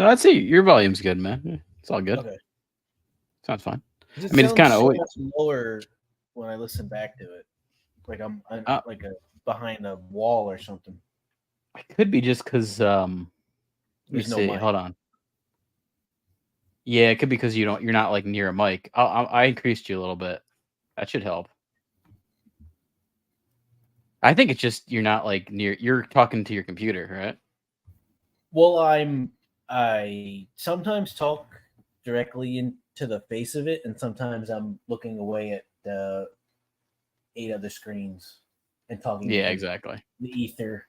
No, I'd say your volume's good, man. It's all good. Okay. Sounds fine. It I mean, it's sounds kind of so always. much lower when I listen back to it. Like I'm like behind a wall or something. It could be just because. Let me There's no see. mic. Hold on. Yeah, it could be because you're not like near a mic. I increased you a little bit. That should help. I think it's just you're not like near. You're talking to your computer, right? Well, I sometimes talk directly into the face of it, and sometimes I'm looking away at 8 other screens and talking Yeah, into exactly. the ether.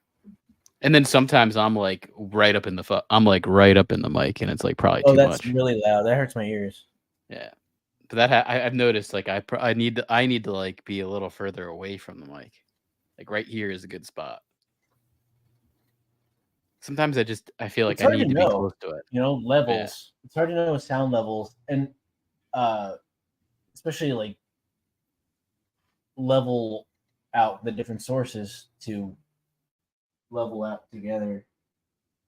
And then sometimes I'm like right up in the I'm like right up in the mic, and it's like probably Oh, too that's much. really loud. That hurts my ears. Yeah, but that I've noticed like I need to like be a little further away from the mic. Like right here is a good spot. Sometimes I feel like It's I hard to need to be know, close to it. Yeah. levels. It's hard to know sound levels, and uh, especially like level out the different sources to level out together.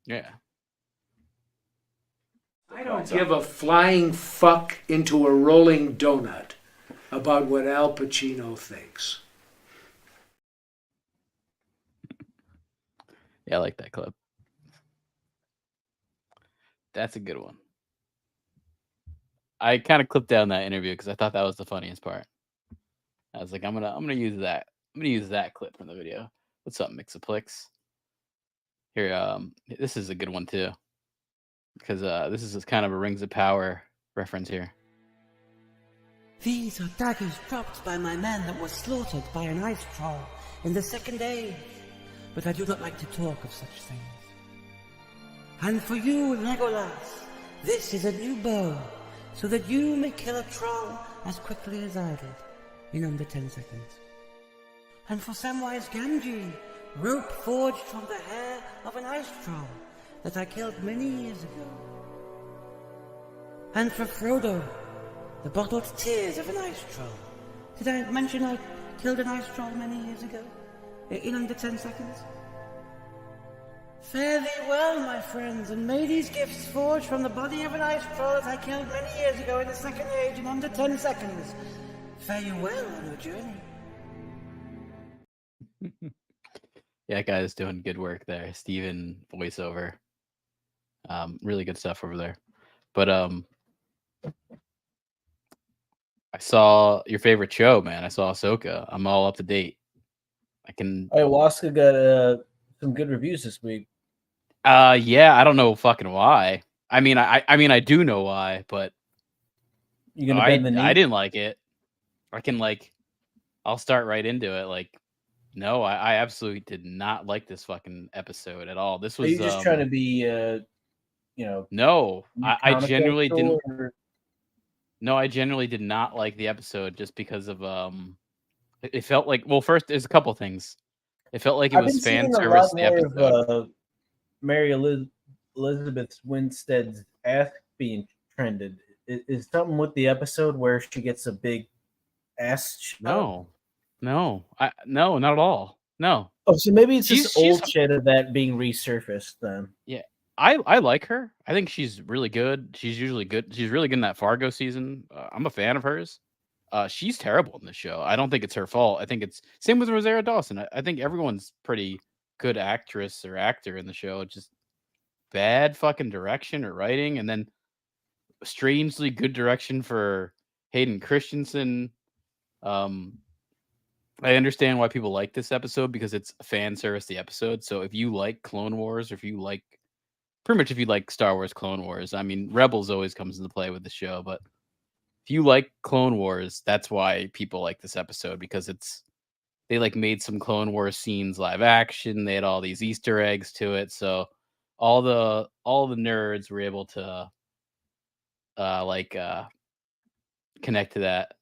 Yeah. I don't give a flying fuck into a rolling donut about what Al Pacino thinks. Yeah, I like that clip. That's a good one. I kind of clipped down that interview because I thought that was the funniest part. I was like, I'm gonna use that. I'm gonna use that clip from the video. What's up, Mixaplex? Here, this is a good one too, because this is kind of a Rings of Power reference here. These are daggers dropped by my men that were slaughtered by an ice troll in the second age, but I do not like to talk of such things. And for you, Legolas, this is a new bow, so that you may kill a troll as quickly as I did, in under 10 seconds. And for Samwise Gamgee, rope forged from the hair of an ice troll that I killed many years ago. And for Frodo, the bottled tears of an ice troll. Did I mention I killed an ice troll many years ago? In under 10 seconds? Fare thee well, my friends, and may these gifts forged from the body of an ice troll that I killed many years ago in the second age in under 10 seconds. Fare you well on your journey. Yeah, that guy is doing good work there. Steven voiceover. Really good stuff over there. But I saw your favorite show, man. I saw Ahsoka. I'm all up to date. I can. Ayahuasca got some good reviews this week. Yeah, I don't know fucking why. I mean, I do know why, but You gonna bend the knee? I didn't like it. I can I'll start right into it. Like, no, I absolutely did not like this fucking episode at all. This was Are you just trying to be, no, I genuinely didn't. Or... No, I genuinely did not like the episode just because of It felt like, well, first there's a couple things. It felt like it was fan service. The episode. Of Mary Elizabeth Winstead's ass being trended. Is something with the episode where she gets a big ass shot? No, no, not at all. No. Oh, so maybe it's just old shit of that being resurfaced then. Yeah. I like her. I think she's really good. She's usually good. She's really good in that Fargo season. I'm a fan of hers. She's terrible in the show. I don't think it's her fault. I think it's same with Rosario Dawson. I think everyone's pretty good actress or actor in the show. It's just bad fucking direction or writing, and then strangely good direction for Hayden Christensen. I understand why people like this episode because it's fan service the episode. So if you like Clone Wars, or if you like pretty much if you like Star Wars Clone Wars, I mean Rebels always comes into play with the show, but if you like Clone Wars, that's why people like this episode, because they made some Clone Wars scenes live action. They had all these Easter eggs to it, so all the nerds were able to connect to that.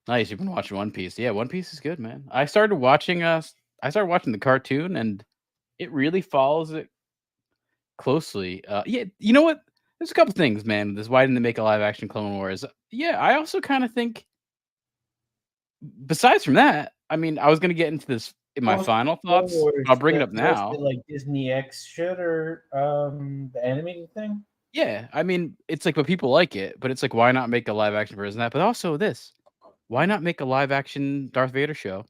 Nice, you've been watching One Piece. Yeah, One Piece is good, man. I started watching the cartoon, and it really follows it closely. Yeah, you know what? There's a couple things, man. This why didn't they make a live action Clone Wars? Yeah, I also kind of think. Besides from that, I mean, I was gonna get into this my Most final Clone thoughts, Wars I'll bring it gets up now. mostly like Disney X shit or the animated thing. Yeah, I mean, it's like, but people like it, but it's like, why not make a live action version of that? But also this, why not make a live action Darth Vader show?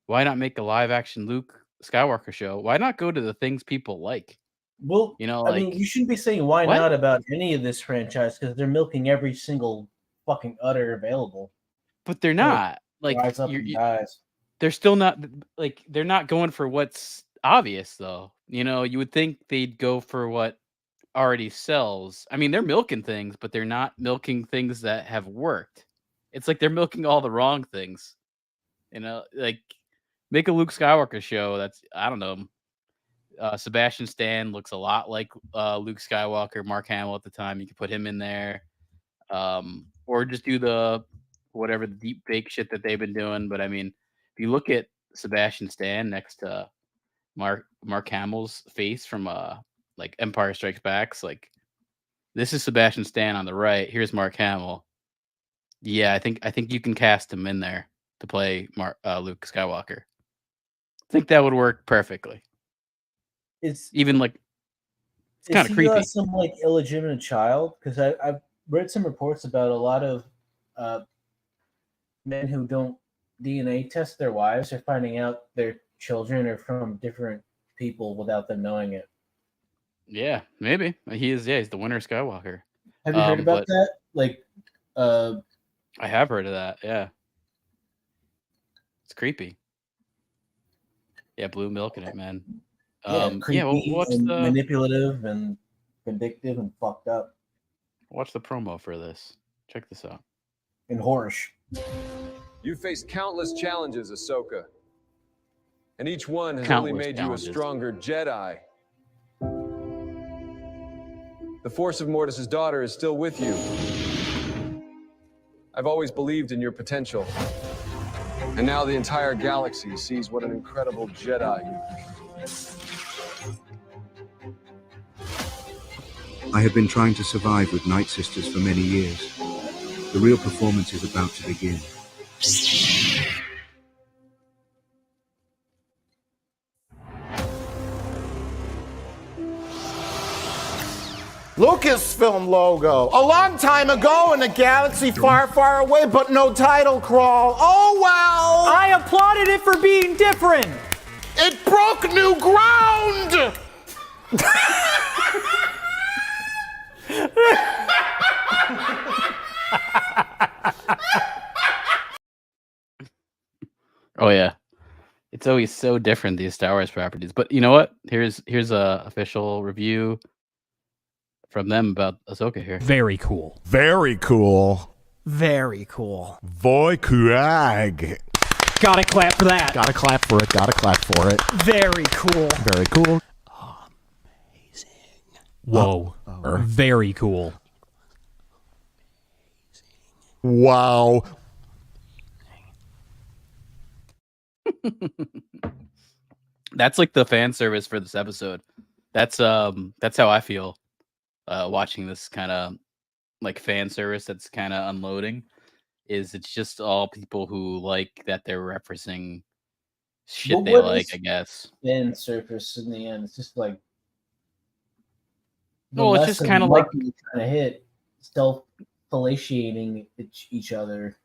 Why not make a live action Luke Skywalker show? Why not go to the things people like? Well, You know, I mean, like you shouldn't be saying why what? not about any of this franchise because they're milking every single fucking udder available. But they're Till it not. Like dries up and dies. they're still not like they're not going for what's obvious though. You know, you would think they'd go for what already sells. I mean, they're milking things, but they're not milking things that have worked. It's like they're milking all the wrong things. You know, like make a Luke Skywalker show that's I don't know. Sebastian Stan looks a lot like Luke Skywalker, Mark Hamill at the time. You could put him in there, or just do the whatever the deep fake shit that they've been doing. But I mean, if you look at Sebastian Stan next to Mark Hamill's face from like Empire Strikes Back, like this is Sebastian Stan on the right. Here's Mark Hamill. Yeah, I think you can cast him in there to play Luke Skywalker. I think that would work perfectly. Is Even like it's kind of he creepy. some like illegitimate child? Because I've read some reports about a lot of men who don't DNA test their wives are finding out their children are from different people without them knowing it. Yeah, maybe he is. Yeah, he's the winner Skywalker. Have you heard about But that? Like, I have heard of that. Yeah, it's creepy. Yeah, blue milk in it, man. creepy What's and the manipulative and vindictive and fucked up what's the promo for this? Check this out. and whorish. You faced countless challenges, Ahsoka, and each one has Countless only made challenges. you a stronger Jedi. The Force of Mortis' daughter is still with you. I've always believed in your potential, and now the entire galaxy sees what an incredible Jedi you are. I have been trying to survive with Night Sisters for many years. The real performance is about to begin. Lucasfilm logo. A long time ago in a galaxy far, far away, but no title crawl. Oh well! I applauded it for being different. It broke new ground! Oh yeah, it's always so different these Star Wars properties. But you know what? Here's a official review from them about Ahsoka here. Very cool. Very cool. Very cool. Voy Kurag. Gotta clap for that. Gotta clap for it. Gotta clap for it. Very cool. Very cool. Whoa. Very cool. Wow. That's like the fan service for this episode. That's how I feel watching this kind of like fan service that's kind of unloading. Is it's just all people who like that they're referencing shit But they what like, is I guess. fan surface in the end? It's just like Well, it's just lesson kind of like Mikey was trying to hit self-fellatiating each other.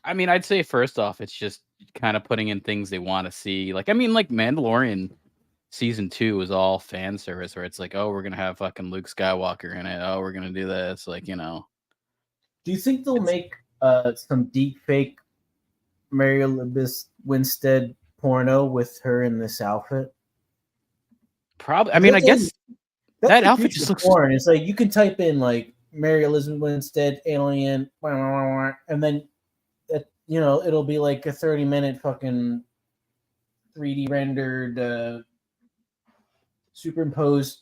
I mean, I'd say first off, it's just kind of putting in things they want to see. Like, I mean, like Mandalorian season 2 was all fan service where it's like, oh, we're gonna have fucking Luke Skywalker in it. Oh, we're gonna do this. Like, you know. Do you think they'll make some deep fake Mary Elizabeth Winstead porno with her in this outfit? Probably. I mean, I guess That's that the outfit future just looks. porn. It's like you can type in like Mary Elizabeth Winstead alien, and then it'll be like a 30-minute fucking 3D rendered superimposed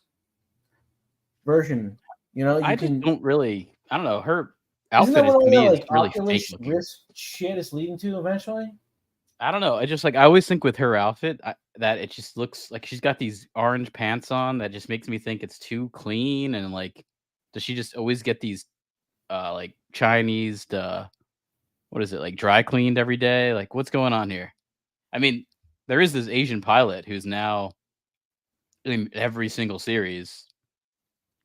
version. I just don't really. I don't know. Her Isn't that outfit is what to all me that, is like really Oculus fake looking. Rift shit is leading to eventually? I don't know. I just like I always think with her outfit that it just looks like she's got these orange pants on that just makes me think it's too clean and like does she just always get these like Chinese what is it like dry cleaned every day? Like what's going on here? I mean, there is this Asian pilot who's now in every single series.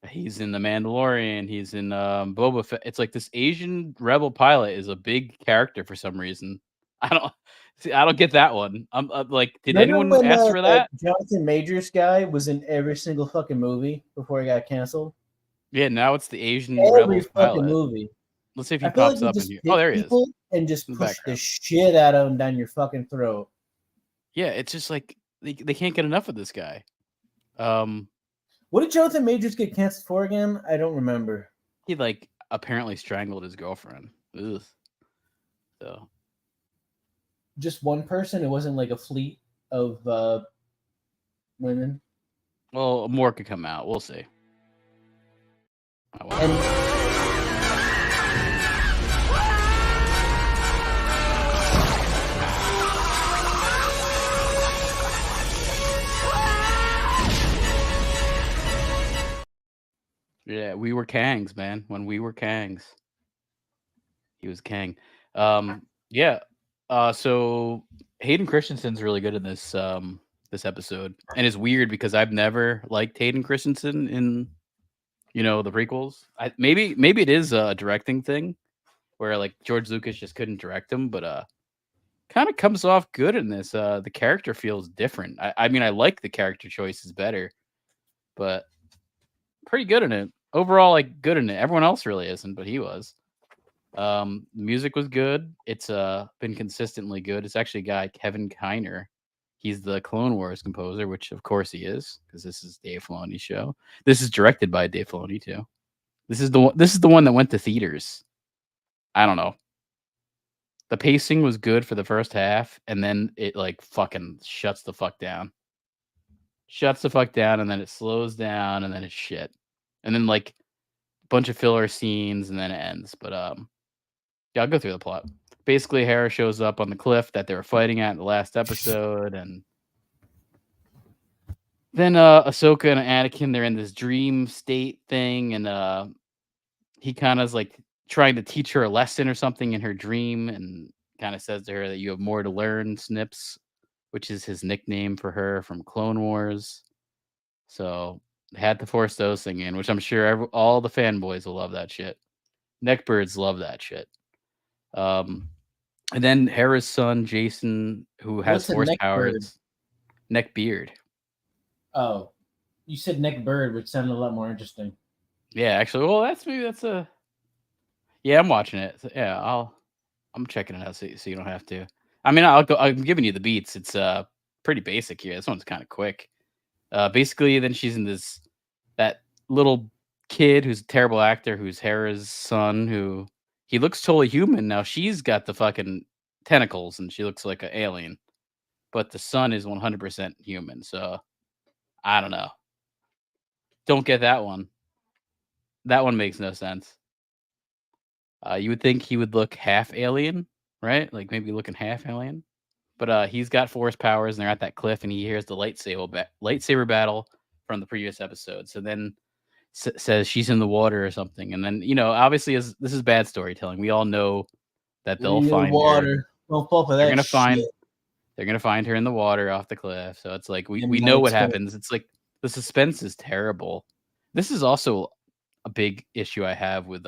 He's in The Mandalorian. He's in Boba Fett. It's like this Asian rebel pilot is a big character for some reason. I don't see. I don't get that one. I'm like, did Remember anyone when ask for that? Jonathan Majors guy was in every single fucking movie before he got canceled? Yeah, now it's the Asian Every rebel fucking pilot. movie. Let's see if he I feel pops like you up in just here. pick Oh, there he is. people and just In the push the background. shit out of them down your fucking throat. Yeah, it's just like they can't get enough of this guy. What did Jonathan Majors get canceled for again? I don't remember. He like apparently strangled his girlfriend. Ugh. So Just one person? It wasn't like a fleet of women? well, more could come out. We'll see. I won't. And Yeah, we were Kangs, man. When we were Kangs, he was Kang. Yeah. So Hayden Christensen's really good in this episode, and it's weird because I've never liked Hayden Christensen in the prequels. Maybe it is a directing thing where like George Lucas just couldn't direct him, but kind of comes off good in this. The character feels different. I mean, I like the character choices better, but pretty good in it overall. Like good in it. Everyone else really isn't, but he was. Music was good. It's been consistently good. It's actually a guy, Kevin Kiner. He's the Clone Wars composer, which of course he is, because this is Dave Filoni's show. This is directed by Dave Filoni too. This is the one that went to theaters. I don't know. The pacing was good for the first half, and then it like fucking shuts the fuck down. Shuts the fuck down, and then it slows down, and then it's shit. And then like a bunch of filler scenes, and then it ends. But yeah, I'll go through the plot. Basically, Hera shows up on the cliff that they were fighting at in the last episode, and then Ahsoka and Anakin, they're in this dream state thing, and he kind of is like trying to teach her a lesson or something in her dream, and kind of says to her that you have more to learn, Snips, which is his nickname for her from Clone Wars. So they had to force those thing in, which I'm sure all the fanboys will love that shit. Neckbirds love that shit. And then Hera's son, Jason, who has What's a force neckbird? powers. Neckbeard. Oh, you said neck bird, which sounded a lot more interesting. Yeah, actually, well, that's a. Yeah, I'm watching it. So, yeah, I'm checking it out so you don't have to. I mean, I'm giving you the beats. It's pretty basic here. This one's kind of quick. Basically, then she's in that little kid who's a terrible actor, who's Hera's son, who he looks totally human. Now she's got the fucking tentacles and she looks like an alien, but the son is 100% human. So I don't know. Don't get that one. That one makes no sense. You would think he would look half alien, right? Like maybe looking half alien. But he's got force powers, and they're at that cliff, and he hears the lightsaber battle from the previous episode. So then says she's in the water or something, and then obviously, this is bad storytelling. We all know that they'll find water. her. Don't fall for that. They're gonna find her in the water off the cliff. So it's like we know what happens. It's like the suspense is terrible. This is also a big issue I have with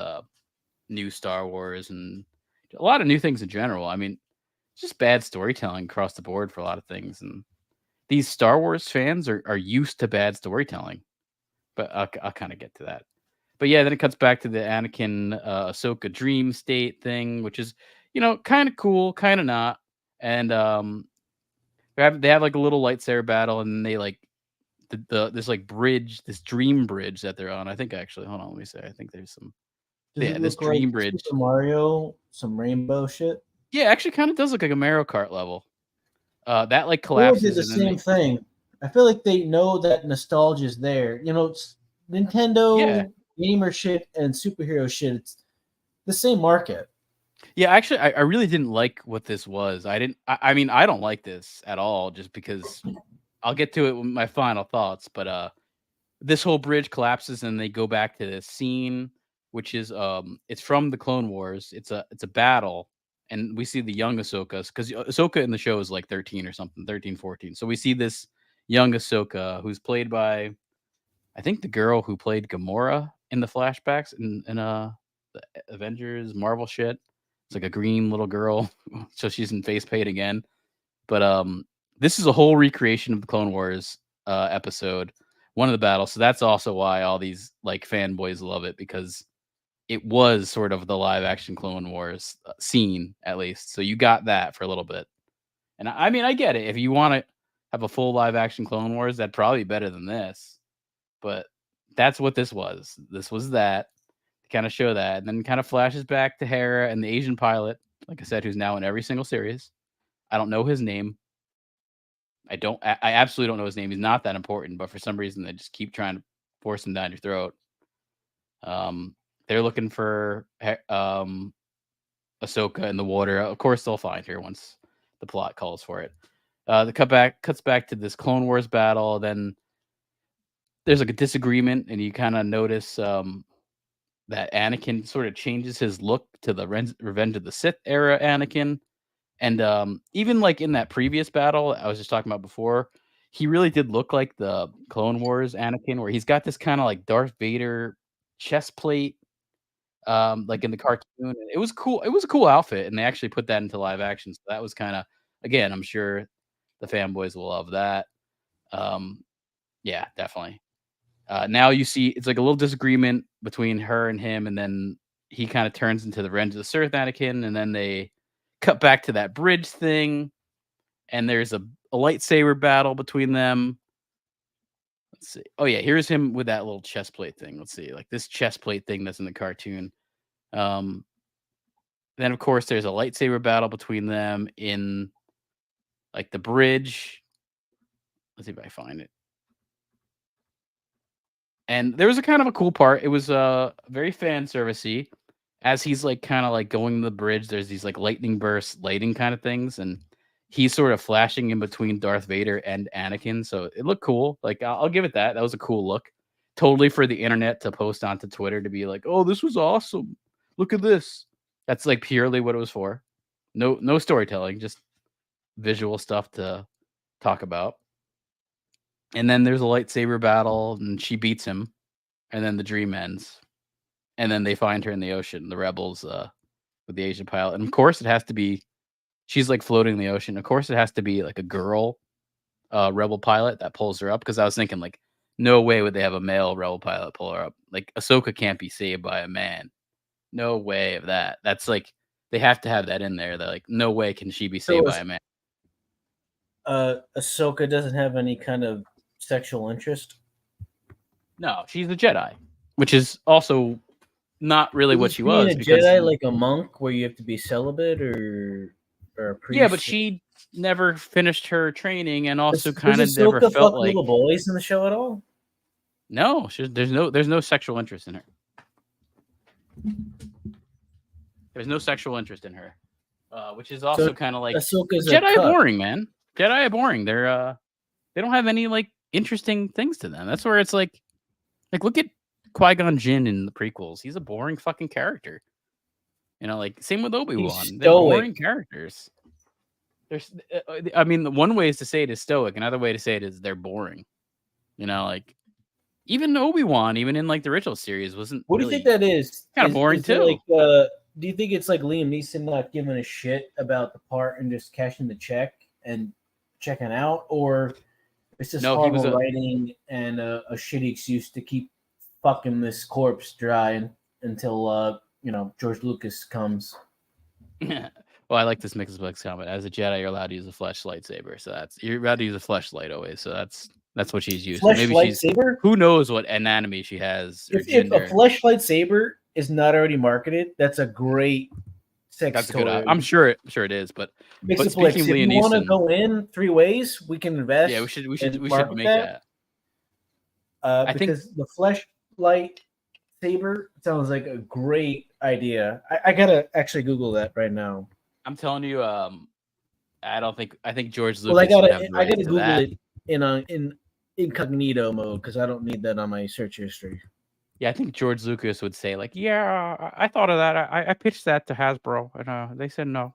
new Star Wars and a lot of new things in general. I mean, just bad storytelling across the board for a lot of things, and these Star Wars fans are used to bad storytelling. But I'll kind of get to that. But yeah, then it cuts back to the Anakin Ahsoka dream state thing, which is kind of cool, kind of not. And they have like a little lightsaber battle, and they like this like bridge, this dream bridge that they're on. I think actually, hold on, let me say. I think there's some. This dream bridge. Super Mario, some rainbow shit. Yeah, actually, kind of does look like a Mario Kart level. That like collapses. They did the same thing. I feel like they know that nostalgia is there. It's Nintendo gamer shit and superhero shit. It's the same market. Yeah, actually, I really didn't like what this was. I mean, I don't like this at all. Just because I'll get to it with my final thoughts. But this whole bridge collapses, and they go back to this scene, which is it's from the Clone Wars. It's a battle. and we see the young Ahsoka, because Ahsoka in the show is like 13 or something, 13, 14. So we see this young Ahsoka who's played by, I think, the girl who played Gamora in the flashbacks in the Avengers Marvel shit. It's like a green little girl, so she's in face paint again. But this is a whole recreation of the Clone Wars episode, one of the battles. So that's also why all these like fanboys love it, because it was sort of the live action Clone Wars scene, at least. So you got that for a little bit. And I mean, I get it. If you want to have a full live action Clone Wars, that'd probably be better than this. But that's what this was. This was that to kind of show that. And then kind of flashes back to Hera and the Asian pilot, like I said, who's now in every single series. I don't know his name. I absolutely don't know his name. He's not that important, but for some reason they just keep trying to force him down your throat. They're looking for Ahsoka in the water. Of course, they'll find her once the plot calls for it. The cuts back to this Clone Wars battle. Then there's like a disagreement, and you kind of notice that Anakin sort of changes his look to the Revenge of the Sith era Anakin. And even like in that previous battle I was just talking about before, he really did look like the Clone Wars Anakin, where he's got this kind of like Darth Vader chest plate, like in the cartoon. It was cool. It was a cool outfit, and they actually put that into live action. So that was kind of, again, I'm sure the fanboys will love that. Yeah, definitely. Now you see it's like a little disagreement between her and him, and then he kind of turns into the Revenge of the Sith Anakin, and then they cut back to that bridge thing, and there's a lightsaber battle between them. Let's see. Oh yeah, here's him with that little chest plate thing. Let's see, like this chest plate thing that's in the cartoon. Then of course there's a lightsaber battle between them in like the bridge. Let's see if I find it. And there was a kind of a cool part. It was very fan servicey. As he's like kind of like going to the bridge, there's these like lightning bursts, lighting kind of things, and he's sort of flashing in between Darth Vader and Anakin. So it looked cool. Like I'll give it that. That was a cool look. Totally for the internet to post onto Twitter to be like, "Oh, this was awesome. Look at this." That's like purely what it was for. No storytelling, just visual stuff to talk about. And then there's a lightsaber battle, and she beats him, and then the dream ends. And then they find her in the ocean, the rebels with the Asian pilot. And of course it has to be, she's like floating in the ocean. Of course it has to be like a girl rebel pilot that pulls her up, because I was thinking like, no way would they have a male rebel pilot pull her up. Like Ahsoka can't be saved by a man. No way of that. That's like, they have to have that in there. They're like, no way can she be saved by a man. Ahsoka doesn't have any kind of sexual interest? No, she's a Jedi, which is also not really what she was. A Jedi, like a monk, where you have to be celibate, or a priest? Yeah, but she never finished her training, and also kind of never Ahsoka felt fuck like little boys in the show at all. No, there's no sexual interest in her. There's no sexual interest in her, which is also kind of like Ahsoka's Jedi are boring, man. Jedi are boring. They don't have any like interesting things to them. That's where it's like look at Qui-Gon Jinn in the prequels. He's a boring fucking character. You know, like same with Obi-Wan. They're boring characters. I mean, one way is to say it is stoic. Another way to say it is they're boring. You know, like even Obi-Wan, even in like the original series, wasn't. What do you think that is? Kind of boring too. Like, do you think it's like Liam Neeson not giving a shit about the part and just cashing the check and checking out, or it's just horrible writing and a shitty excuse to keep fucking this corpse dry until George Lucas comes? Well, I like this Mixplex comment. As a Jedi, you're allowed to use a flesh lightsaber, so you're allowed to use a fleshlight always. So that's what she's using. Maybe lightsaber? Who knows what anatomy she has? If a flesh lightsaber is not already marketed, that's a great sex toy. I'm sure it is. But Mixplex, if you want to go in 3 ways, we can invest. Yeah, we should make that. I think the flesh lightsaber sounds like a great idea. I gotta actually Google that right now. I'm telling you, I think George Lucas. Well, I gotta Google it in incognito mode, because I don't need that on my search history. Yeah, I think George Lucas would say like, "Yeah, I thought of that. I pitched that to Hasbro, and they said no."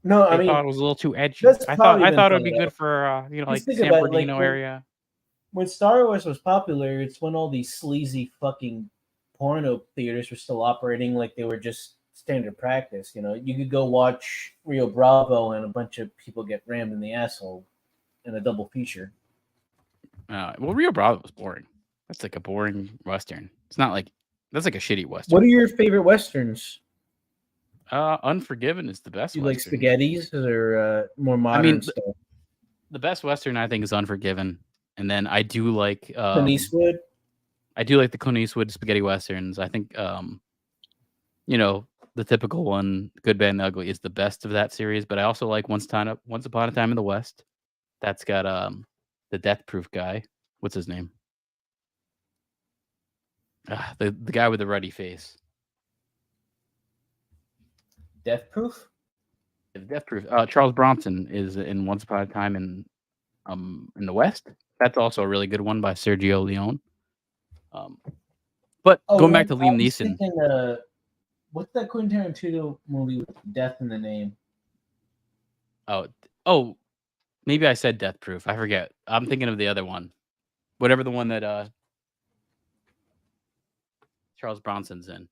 No, I They thought mean it was a little too edgy. that's I probably thought been it would be thought good of. for like Just think San about it, like Bernardino area. when Star Wars was popular, it's when all these sleazy fucking porno theaters were still operating like they were just standard practice. You know, you could go watch Rio Bravo and a bunch of people get rammed in the asshole in a double feature. Well, Rio Bravo was boring. That's like a boring western. It's not like that's like a shitty western. What are your favorite westerns? Unforgiven is the best. Do you western. like spaghettis or more modern stuff? The best western I think is Unforgiven, and then I do like Clint Eastwood. I do like the Clint Eastwood spaghetti westerns. I think you know, the typical one, Good, Bad, and the Ugly, is the best of that series. But I also like Once Upon a Time in the West. That's got the Death Proof guy. What's his name? The guy with the ruddy face. Death Proof. Death Proof. Charles Bronson is in Once Upon a Time in the West. That's also a really good one by Sergio Leone. But going back to Liam Neeson. Thinking, what's that Quentin Tarantino movie with death in the name? Oh, maybe I said Death Proof. I forget. I'm thinking of the other one. Whatever the one that Charles Bronson's in.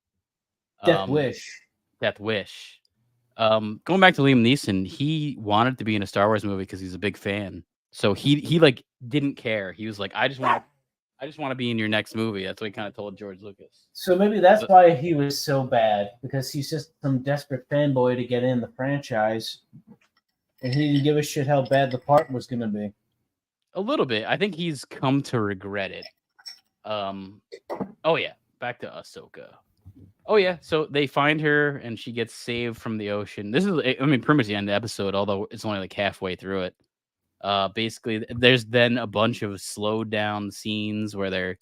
Death Wish. Death Wish. Going back to Liam Neeson, he wanted to be in a Star Wars movie because he's a big fan. So he like didn't care. He was like, I just want to be in your next movie. That's what he kind of told George Lucas. So maybe that's why he was so bad, because he's just some desperate fanboy to get in the franchise, and he didn't give a shit how bad the part was going to be. A little bit. I think he's come to regret it. Oh yeah, back to Ahsoka. Oh yeah, so they find her and she gets saved from the ocean. This is, I mean, pretty much the end of the episode, although it's only like halfway through it. Basically, there's then a bunch of slowed down scenes where they're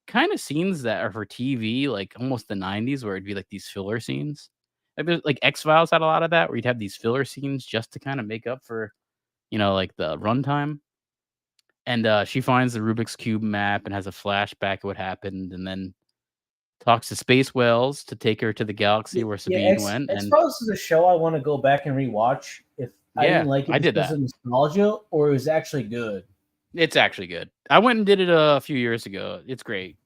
kind of scenes that are for TV, like almost the 90s, where it'd be like these filler scenes. Like X-Files had a lot of that, where you'd have these filler scenes just to kind of make up for, you know, like the runtime. And she finds the Rubik's Cube map and has a flashback of what happened, and then talks to Space Whales to take her to the galaxy where Sabine went. X-Files is a show I want to go back and rewatch. If I didn't like it, I did because that. of nostalgia, or it was actually good. It's actually good. I went and did it a few years ago. It's great.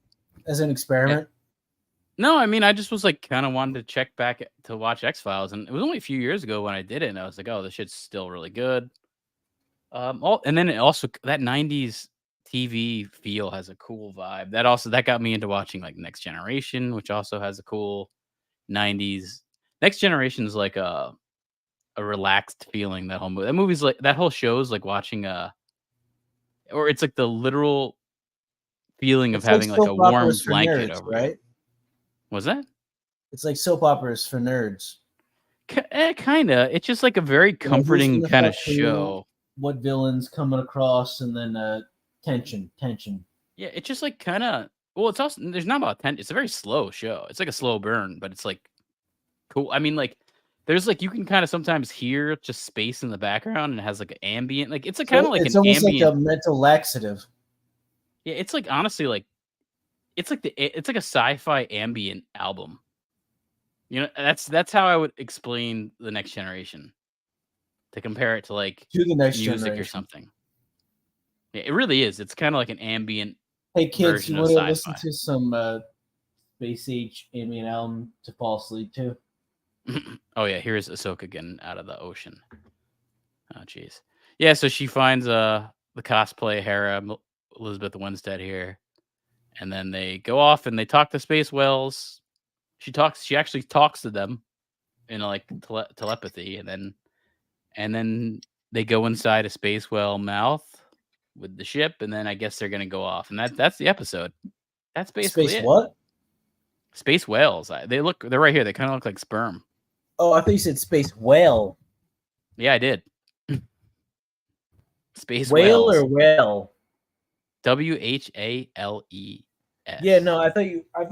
As an experiment? No, I mean, I just was like kind of wanted to check back to watch X-Files, and it was only a few years ago when I did it, and I was like, oh, this shit's still really good. And then it also, that 90s TV feel has a cool vibe. That got me into watching like Next Generation, which also has a cool 90s. Next Generation is like a relaxed feeling. That movie's like, that whole show's like watching or it's like the literal feeling of having like a warm blanket over right? you. Was that? It's like soap operas for nerds. Kind of. It's just like a very comforting kind of show. What villains coming across, and then tension. Yeah, it's just like kind of. Well, it's also, there's not about tension. It's a very slow show. It's like a slow burn, but it's like cool. I mean, like there's like, you can kind of sometimes hear just space in the background, and it has like an ambient. Like it's a kind of like it's an almost ambient. like a mental laxative. Yeah, it's like honestly like it's like a sci-fi ambient album. You know, that's how I would explain the Next Generation. To compare it to like to the Next music Generation or something. Yeah, it really is. It's kind of like an ambient. Hey kids, you want to listen sci-fi. to some space age ambient album to fall asleep to? Oh yeah, here's Ahsoka getting out of the ocean. Oh jeez. Yeah, so she finds the cosplay Hera Elizabeth Winstead here, and then they go off and they talk to Space Whales. She actually talks to them in like telepathy, and then they go inside a space whale mouth with the ship, and then I guess they're gonna go off, and that's the episode. That's basically space it. What? Space whales. They're right here. They kind of look like sperm. Oh, I thought you said space whale. Yeah, I did. Space whale whales. or whale? WHALES. Yeah, no, I thought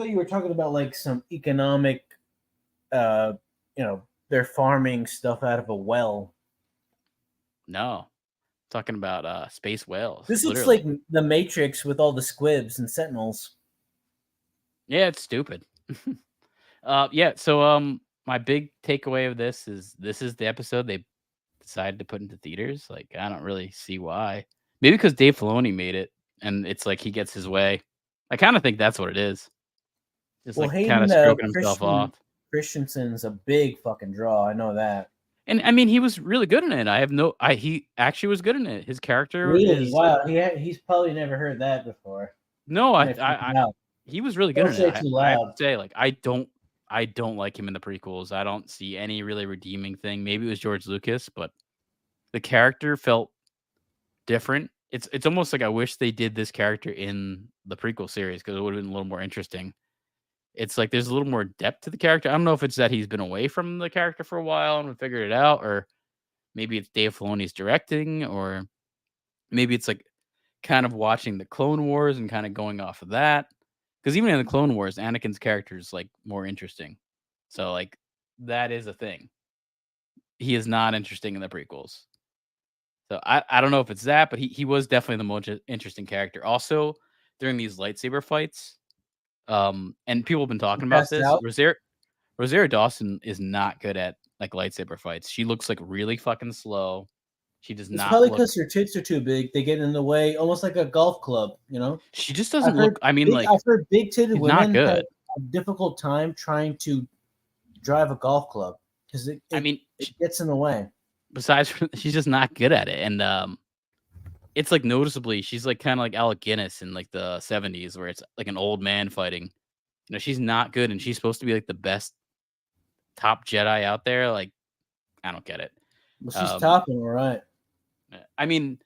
you were talking about like some economic, they're farming stuff out of a well. No, talking about space whales. This looks like the Matrix with all the squibs and sentinels. Yeah, it's stupid. Yeah, so my big takeaway of this is the episode. They decided to put into theaters. Like, I don't really see why. Maybe because Dave Filoni made it, and it's like he gets his way. I kind of think that's what it is. Just Well, like kind of Hayden stroking himself off. Christensen's a big fucking draw. I know that. And I mean, he was really good in it. He actually was good in it. His character Really? is Wow. He's probably never heard that before. no, I he was really good Don't in say it. it too I have loud. to say, like, I don't like him in the prequels. I don't see any really redeeming thing. Maybe it was George Lucas, but the character felt different. It's almost like I wish they did this character in the prequel series because it would have been a little more interesting. It's like there's a little more depth to the character. I don't know if it's that he's been away from the character for a while and we figured it out, or maybe it's Dave Filoni's directing, or maybe it's like kind of watching the Clone Wars and kind of going off of that. Because even in the Clone Wars, Anakin's character is like more interesting. So like that is a thing. He is not interesting in the prequels. So I don't know if it's that, but he was definitely the most interesting character. Also, during these lightsaber fights, and people have been talking about passed this. out? Rosario Dawson is not good at like lightsaber fights. She looks like really fucking slow. She does It's not probably look. because her tits are too big. They get in the way, almost like a golf club. You know. She just doesn't look. I mean, like I've heard big-titted she's not women good. have a difficult time trying to drive a golf club because it gets in the way. Besides, she's just not good at it, and it's like noticeably she's like kind of like Alec Guinness in like the 70s, where it's like an old man fighting. You know, she's not good, and she's supposed to be like the best top Jedi out there. Like, I don't get it. Well, she's topping, all right. I mean,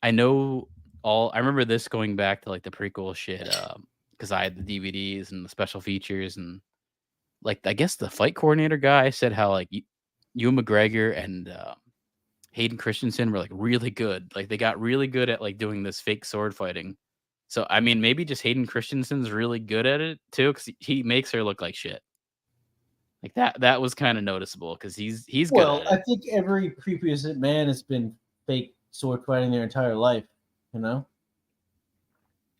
I know I remember this going back to like the prequel shit, because I had the DVDs and the special features, and like I guess the fight coordinator guy said how like Ewan McGregor and Hayden Christensen were like really good. Like they got really good at like doing this fake sword fighting. So I mean, maybe just Hayden Christensen's really good at it too, because he makes her look like shit. Like that was kind of noticeable because he's good. Well, at it. I think every previous man has been fake sword fighting their entire life. You know.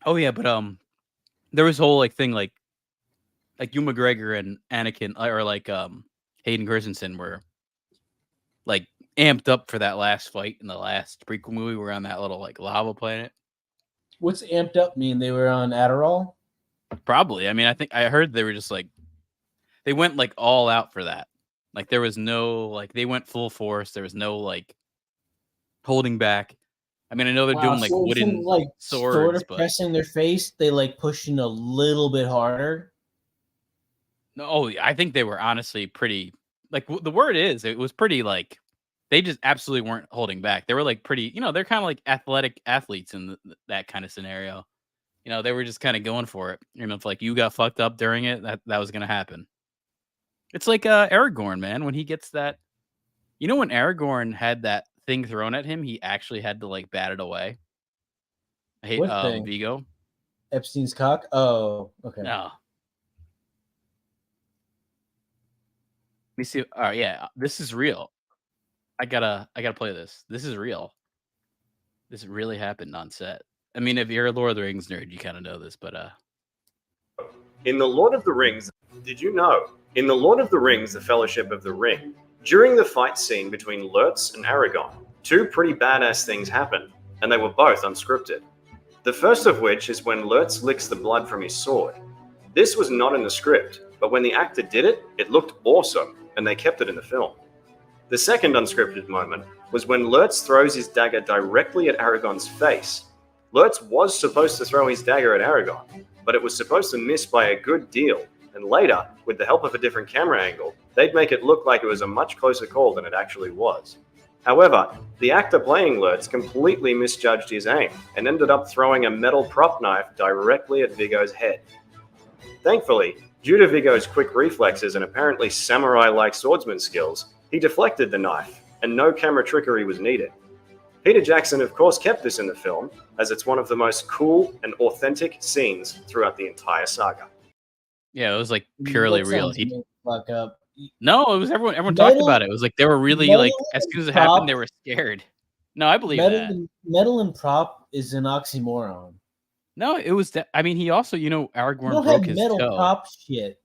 Oh yeah, but there was a whole like thing like Ewan McGregor and Anakin or like Hayden Christensen were like amped up for that last fight in the last prequel movie. We're on that little like lava planet. What's amped up mean? They were on Adderall? Probably. I mean, I heard they were just like they went like all out for that. Like there was no like they went full force. There was no like holding back. I mean, I know they're doing like wooden like swords, sort of but pressing their face. They like pushing a little bit harder. no, I think they were honestly pretty. Like the word is, it was pretty like they just absolutely weren't holding back. They were like pretty, you know, they're kind of like athletic athletes in that kind of scenario. You know, they were just kind of going for it. You know, if like you got fucked up during it, that was gonna happen. It's like Aragorn, man, when he gets that. You know, when Aragorn had that thing thrown at him, he actually had to like bat it away. I hate What thing? Vigo. Epstein's cock? Oh, okay. No. Let me see. All right, yeah, this is real. I gotta play this. This is real. This really happened on set. I mean, if you're a Lord of the Rings nerd, you kind of know this, but in the Lord of the Rings, did you know? In the Lord of the Rings, The Fellowship of the Ring, during the fight scene between Lurtz and Aragorn, two pretty badass things happen, and they were both unscripted. The first of which is when Lurtz licks the blood from his sword. This was not in the script, but when the actor did it, it looked awesome, and they kept it in the film. The second unscripted moment was when Lurtz throws his dagger directly at Aragorn's face. Lurtz was supposed to throw his dagger at Aragorn, but it was supposed to miss by a good deal, and later, with the help of a different camera angle, they'd make it look like it was a much closer call than it actually was. However, the actor playing Lurtz completely misjudged his aim and ended up throwing a metal prop knife directly at Viggo's head. Thankfully, due to Viggo's quick reflexes and apparently samurai-like swordsman skills, he deflected the knife, and no camera trickery was needed. Peter Jackson, of course, kept this in the film, as it's one of the most cool and authentic scenes throughout the entire saga. yeah, it was like purely real. Fuck up. No, it was everyone talked about it. It was like they were really like as soon as it happened, they were scared. No, I believe that. Metal and prop is an oxymoron. No, it was. I mean, he also, you know, You Aragorn don't broke have his metal toe. prop shit.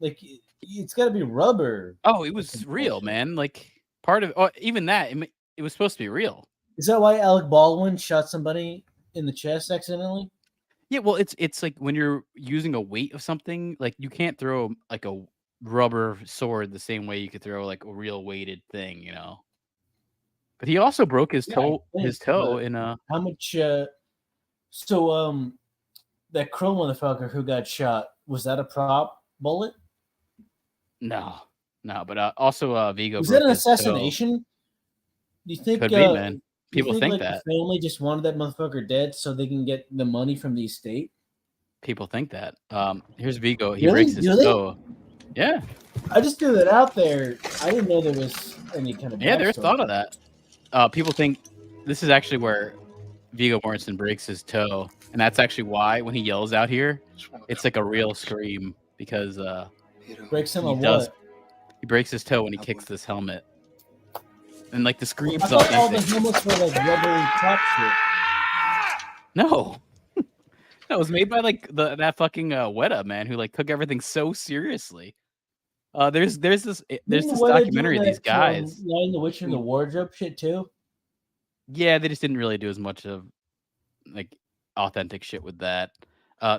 Like it's got to be rubber. Oh, it was real, man. Like part of even that, it was supposed to be real. Is that why Alec Baldwin shot somebody in the chest accidentally? Yeah, well, it's like when you're using a weight of something, like you can't throw like a rubber sword the same way you could throw like a real weighted thing, you know. But he also broke his toe, but in a. How much? That crow motherfucker who got shot, was that a prop bullet? No, but also Vigo. Was broke that an his toe. assassination? Do you think? Could be, man. People think think like, that. the family just wanted that motherfucker dead so they can get the money from the estate. People think that. Here's Vigo. He Really? breaks his Do they? toe. Yeah. I just threw that out there. I didn't know there was any kind of. Yeah, there's backstory. thought of that. People think this is actually where Viggo Mortensen breaks his toe, and that's actually why when he yells out here, it's like a real scream because Breaks him he on does. what? He breaks his toe when he kicks this helmet, and like the scream's I thought all the authentic. helmets were like rubbery top shit. No, that was made by like that fucking Weta man who like took everything so seriously. There's this documentary of these guys. Lion the Witch in the Wardrobe shit too. Yeah, they just didn't really do as much of like authentic shit with that.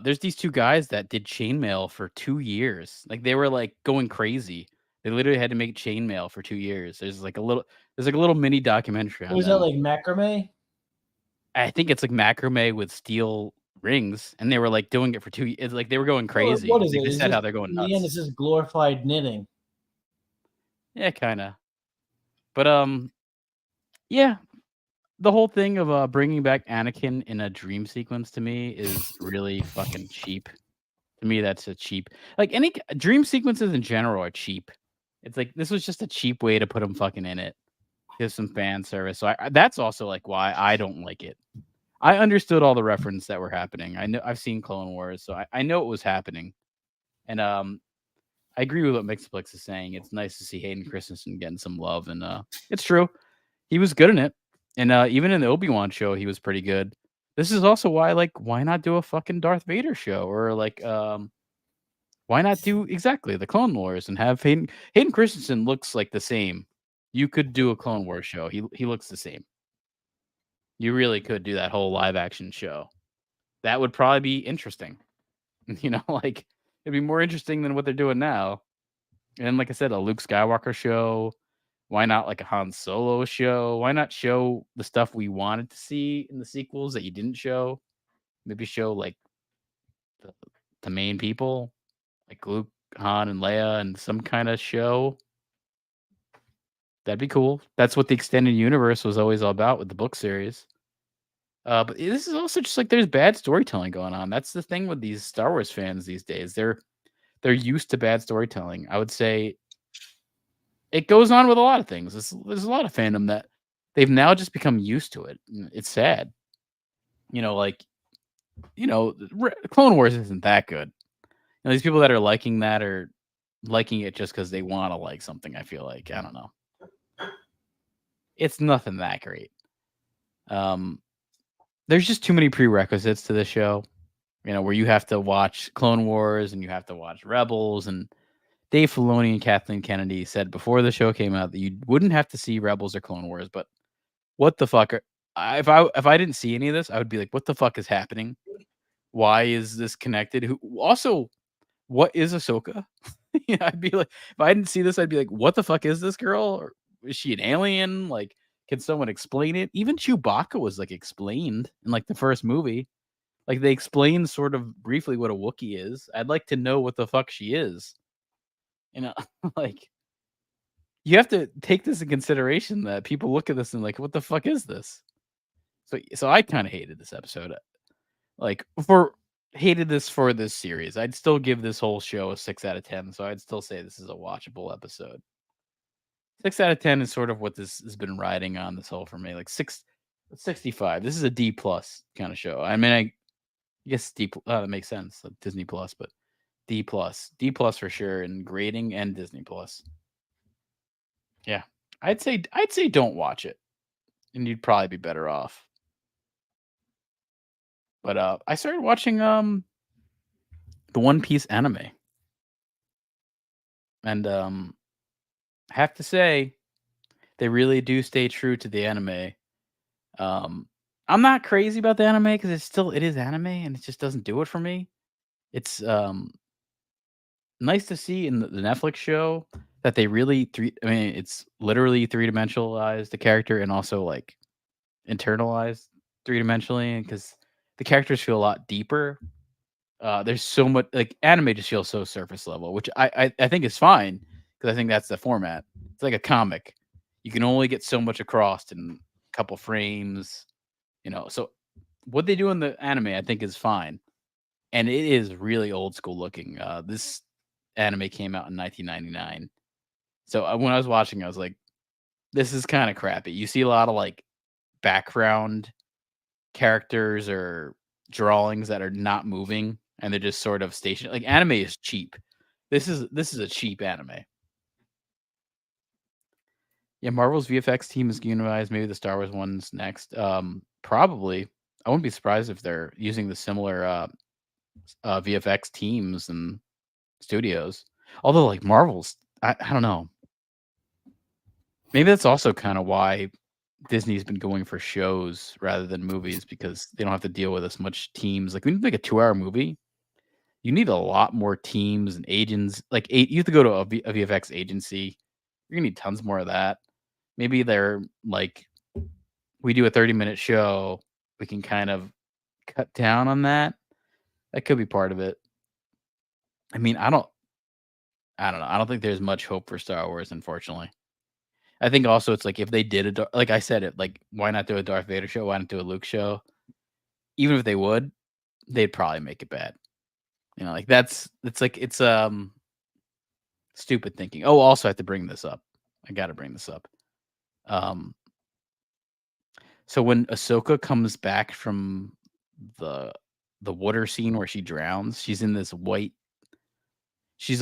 There's these two guys that did chainmail for 2 years. Like they were like going crazy. They literally had to make chainmail for 2 years. There's like a little mini documentary on Was them. that like macrame? I think it's like macrame with steel rings, and they were like doing it for 2 years. It's like they were going crazy. What is Like, it? they Is said this- how they're going in nuts. the end, it's just glorified knitting. Yeah, kind of. But yeah, the whole thing of bringing back Anakin in a dream sequence to me is really fucking cheap. To me, that's a cheap. Like any dream sequences in general are cheap. It's like this was just a cheap way to put him fucking in it. Give some fan service. So that's also like why I don't like it. I understood all the reference that were happening. I know I've seen Clone Wars, so I know it was happening. And I agree with what Mixplex is saying. It's nice to see Hayden Christensen getting some love, and it's true. He was good in it, and even in the Obi-Wan show, he was pretty good. This is also why, like, why not do a fucking Darth Vader show, or like, why not do exactly the Clone Wars and have Hayden Christensen looks like the same. You could do a Clone Wars show. He looks the same. You really could do that whole live action show. That would probably be interesting. You know, like it'd be more interesting than what they're doing now. And like I said, a Luke Skywalker show. Why not like a Han Solo show? Why not show the stuff we wanted to see in the sequels that you didn't show? Maybe show like the main people, like Luke, Han, and Leia, and some kind of show. That'd be cool. That's what the extended universe was always all about with the book series. But this is also just like there's bad storytelling going on. That's the thing with these Star Wars fans these days. They're used to bad storytelling. I would say it goes on with a lot of things. There's a lot of fandom that they've now just become used to it. It's sad. You know, like, you know, Clone Wars isn't that good. You know, these people that are liking that are liking it just because they want to like something, I feel like. I don't know. It's nothing that great. There's just too many prerequisites to the show, you know, where you have to watch Clone Wars and you have to watch Rebels. And Dave Filoni and Kathleen Kennedy said before the show came out that you wouldn't have to see Rebels or Clone Wars. But what the fuck? If I didn't see any of this, I would be like, what the fuck is happening? Why is this connected? Also, what is Ahsoka? Yeah, I'd be like, if I didn't see this, I'd be like, what the fuck is this girl? Or is she an alien? Like, can someone explain it? Even Chewbacca was like explained in like the first movie. Like they explained sort of briefly what a Wookiee is. I'd like to know what the fuck she is. You know, like you have to take this in consideration that people look at this and like, what the fuck is this? So I kind of hated this episode. Like hated this for this series. I'd still give this whole show a 6 out of 10. So I'd still say this is a watchable episode. 6 out of 10 is sort of what this has been riding on this whole for me. Like 65. This is a D plus kind of show. I mean, I guess D. That makes sense. Like Disney Plus, but D plus for sure in grading and Disney Plus. Yeah, I'd say don't watch it, and you'd probably be better off. But I started watching the One Piece anime, and I have to say They really do stay true to the anime. I'm not crazy about the anime because it is anime and it just doesn't do it for me. It's nice to see in the Netflix show that they really it's literally three-dimensionalized the character and also like internalized three-dimensionally because the characters feel a lot deeper. There's so much like anime just feels so surface level, which I think is fine because I think that's the format. It's like a comic. You can only get so much across in a couple frames, So what they do in the anime, I think, is fine, and it is really old school looking. This anime came out in 1999, so when I was watching, I was like, "This is kind of crappy." You see a lot of like background characters or drawings that are not moving, and they're just sort of stationary. Like anime is cheap. This is a cheap anime. Yeah, Marvel's VFX team is unionized. Maybe the Star Wars one's next. Probably. I wouldn't be surprised if they're using the similar VFX teams and studios. Although, like Marvel's, I don't know. Maybe that's also kind of why Disney's been going for shows rather than movies because they don't have to deal with as much teams. Like when you make a 2-hour movie, you need a lot more teams and agents. Like you have to go to a VFX agency. You're gonna need tons more of that. Maybe they're like, we do a 30-minute show. We can kind of cut down on that. That could be part of it. I mean, I don't know. I don't think there's much hope for Star Wars, unfortunately. I think also it's like if they did like I said it, like why not do a Darth Vader show? Why not do a Luke show? Even if they would, they'd probably make it bad. Like it's stupid thinking. Oh, also I have to bring this up. I got to bring this up. So when Ahsoka comes back from the water scene where she drowns, she's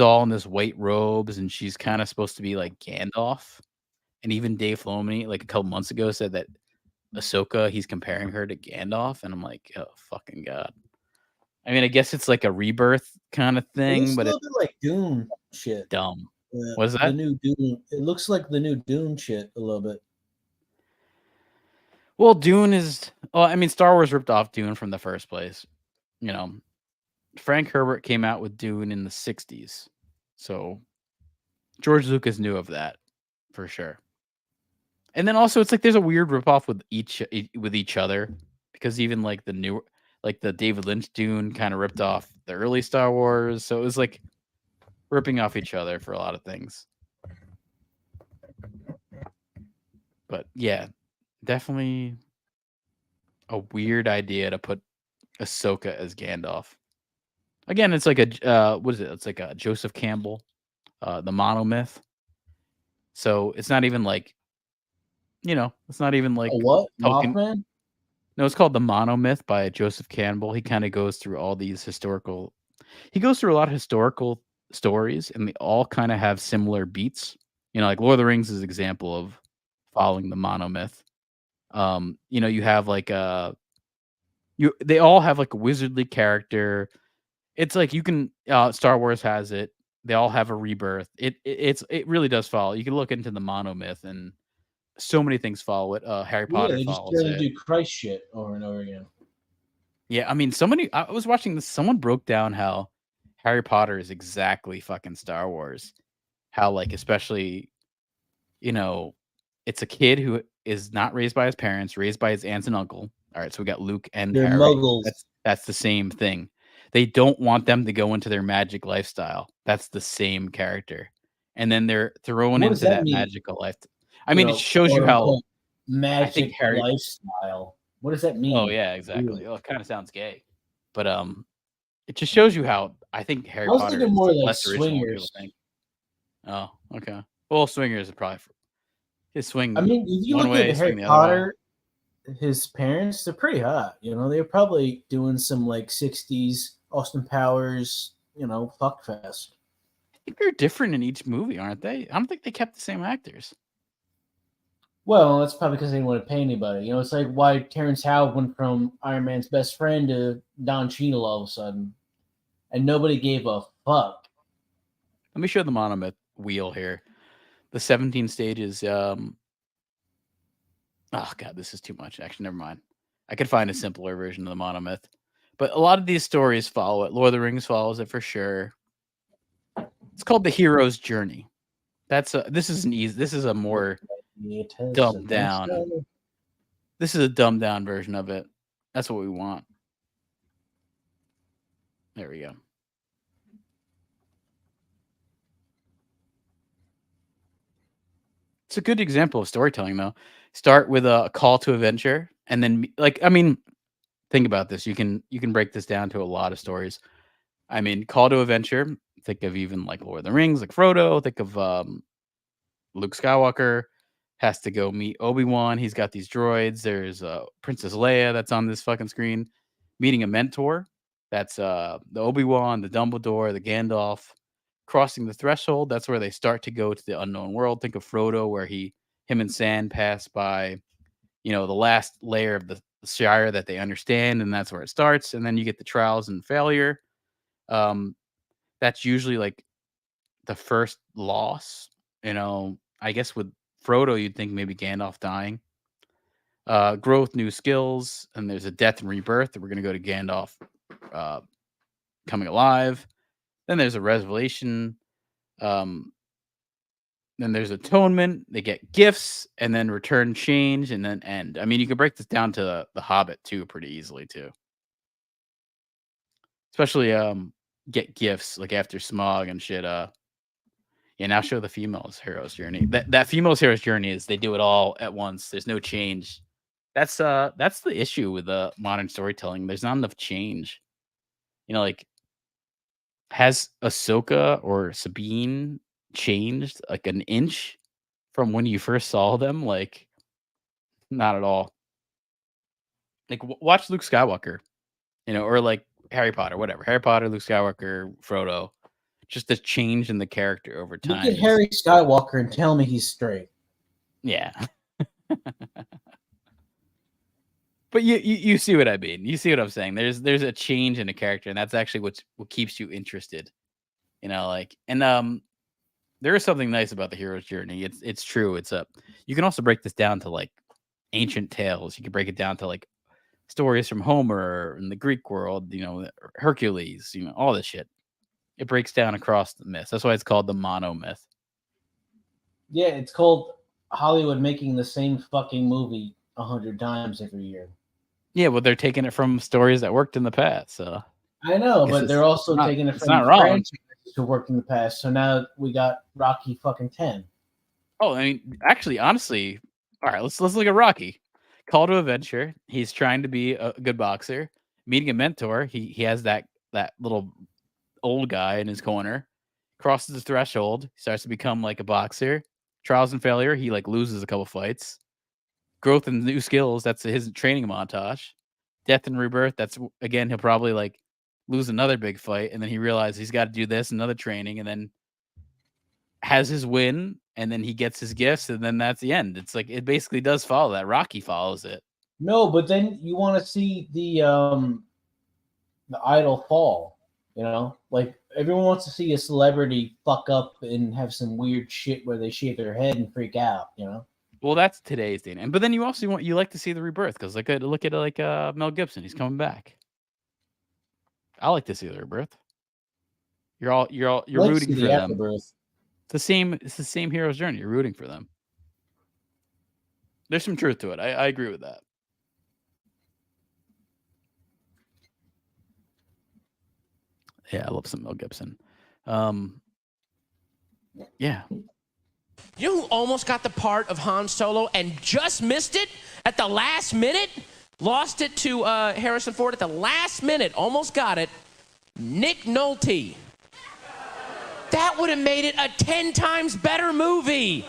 all in this white robes and she's kind of supposed to be like Gandalf. And even Dave Filoni, like a couple months ago, said that Ahsoka, he's comparing her to Gandalf, and I'm like, oh fucking god. I mean, I guess it's like a rebirth kind of thing, but it's like Dune shit. Dumb. What is that? The new Dune. It looks like the new Dune shit a little bit. Well, Dune is. Well, I mean, Star Wars ripped off Dune from the first place. Frank Herbert came out with Dune in the '60s, so George Lucas knew of that for sure. And then also, it's like there's a weird ripoff with each other because even like the David Lynch Dune kind of ripped off the early Star Wars, so it was like ripping off each other for a lot of things. But yeah, definitely a weird idea to put Ahsoka as Gandalf. Again, it's like what is it? It's like a Joseph Campbell, the monomyth. So it's not even like, it's not even like what? Mothman? No, it's called The Monomyth by Joseph Campbell. He kind of goes through all these he goes through a lot of historical stories, and they all kind of have similar beats. Like Lord of the Rings is an example of following the monomyth. You have like they all have like a wizardly character. It's like you can Star Wars has it. They all have a rebirth. It really does follow. You can look into the monomyth and so many things follow it. Harry Potter they just follows it. Do Christ shit over and over again. Yeah, I mean, I was watching this. Someone broke down how Harry Potter is exactly fucking Star Wars. How like especially, it's a kid who is not raised by his parents, raised by his aunts and uncle. All right, so we got Luke and They're Harry. muggles. That's the same thing. They don't want them to go into their magic lifestyle. That's the same character, and then they're thrown into that magical life. I mean, it shows you how magic lifestyle. What does that mean? Oh yeah, exactly. Oh, it kind of sounds gay, but it just shows you how I think Harry Potter is more like less original than people think. Oh, okay. Well, swingers is probably his swing. I mean, if you look at Harry Potter, his parents, they're pretty hot. They're probably doing some like '60s Austin Powers, fuck fest. I think they're different in each movie, aren't they? I don't think they kept the same actors. Well, that's probably because they didn't want to pay anybody. It's like why Terrence Howard went from Iron Man's best friend to Don Cheadle all of a sudden, and nobody gave a fuck. Let me show the monomyth wheel here. The 17 stages. Oh god, this is too much. Actually, never mind. I could find a simpler version of the monomyth. But a lot of these stories follow it. Lord of the Rings follows it for sure. It's called the hero's journey. This is a more dumbed down. This is a dumbed down version of it. That's what we want. There we go. It's a good example of storytelling, though. Start with a call to adventure, and then, think about this. You can break this down to a lot of stories. I mean, call to adventure. Think of even like Lord of the Rings, like Frodo. Think of Luke Skywalker has to go meet Obi-Wan. He's got these droids. There's Princess Leia that's on this fucking screen. Meeting a mentor. That's the Obi-Wan, the Dumbledore, the Gandalf. Crossing the threshold. That's where they start to go to the unknown world. Think of Frodo, where him and Sam pass by, the last layer of the Shire that they understand, and that's where it starts. And then you get the trials and failure. That's usually like the first loss. I guess with Frodo, you'd think maybe Gandalf dying. Growth, new skills, and there's a death and rebirth. We're going to go to Gandalf coming alive. Then there's a revelation. Then there's atonement. They get gifts, and then return change, and then end. I mean, you can break this down to the Hobbit too, pretty easily too. Especially get gifts like after Smog and shit. Now show the female's hero's journey. That female's hero's journey is they do it all at once. There's no change. That's the issue with modern storytelling. There's not enough change. Has Ahsoka or Sabine changed like an inch from when you first saw them? Like, not at all. Like, watch Luke Skywalker, or like Harry Potter, whatever. Harry Potter, Luke Skywalker, Frodo. Just the change in the character over time. Look at Harry Skywalker and tell me he's straight. Yeah. But you see what I mean. You see what I'm saying. There's a change in a character, and that's actually what keeps you interested. There is something nice about the hero's journey. It's true. You can also break this down to like ancient tales. You can break it down to like stories from Homer in the Greek world, Hercules, all this shit. It breaks down across the myths. That's why it's called the monomyth. Yeah, it's called Hollywood making the same fucking movie 100 times every year. Yeah, well, they're taking it from stories that worked in the past. So I know, but they're also taking it from franchises who worked in the past. So now we got Rocky fucking 10. Oh, I mean, actually, honestly, all right, let's look at Rocky. Call to adventure. He's trying to be a good boxer. Meeting a mentor. He has that little old guy in his corner. Crosses the threshold. He starts to become like a boxer. Trials and failure. He like loses a couple fights. Growth and new skills. That's his training montage. Death and rebirth. That's again, he'll probably like lose another big fight, and then he realizes he's got to do this, another training, and then has his win, and then he gets his gifts, and then that's the end. It's like it basically does follow that. Rocky follows it. No, but then you want to see the idol fall. Like everyone wants to see a celebrity fuck up and have some weird shit where they shave their head and freak out. Well, that's today's day, but then you also like to see the rebirth because look at Mel Gibson. He's coming back. I like to see the rebirth. You're rooting for them. It's the same hero's journey. You're rooting for them. There's some truth to it. I agree with that. Yeah, I love some Mel Gibson. Yeah. You know who almost got the part of Han Solo and just missed it at the last minute? Lost it to Harrison Ford at the last minute. Almost got it. Nick Nolte. That would have made it a 10 times better movie.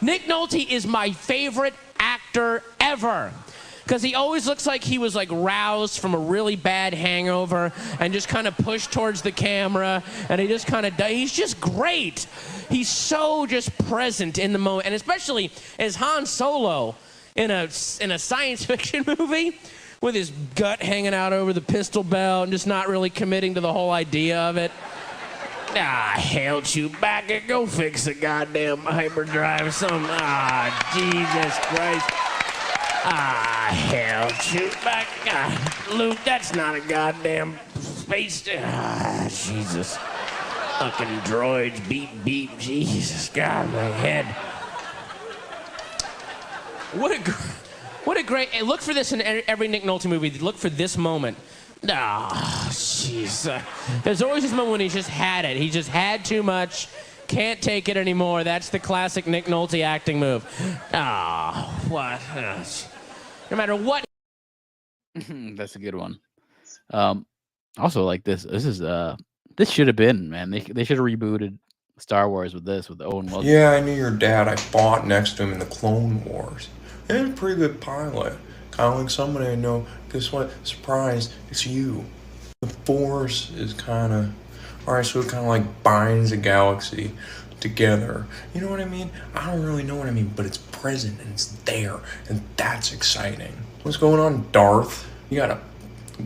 Nick Nolte is my favorite actor ever. Because he always looks like he was like roused from a really bad hangover and just kind of pushed towards the camera, and he just kind of he's just great. He's so just present in the moment, and especially as Han Solo in a science fiction movie with his gut hanging out over the pistol belt and just not really committing to the whole idea of it. Hail Chewbacca, go fix the goddamn hyperdrive. Jesus Christ. Hell, Chewbacca. Luke, that's not a goddamn space. Jesus. Fucking droids, beep, beep. Jesus, God, my head. What a great. Hey, look for this in every Nick Nolte movie. Look for this moment. Jeez. There's always this moment when he's just had it. He just had too much. Can't take it anymore. That's the classic Nick Nolte acting move. What? No matter what. That's a good one. Also, like this is this should have been, man. They should have rebooted Star Wars with this with Owen Wilson. Yeah, I knew your dad. I fought next to him in the Clone Wars. And he's a pretty good pilot. Kind of like somebody I know. Guess what? Surprise, it's you. The Force is kind of... Alright, so it kind of like binds a galaxy together. You know what I mean? I don't really know what I mean, but it's present and it's there. And that's exciting. What's going on, Darth? You got a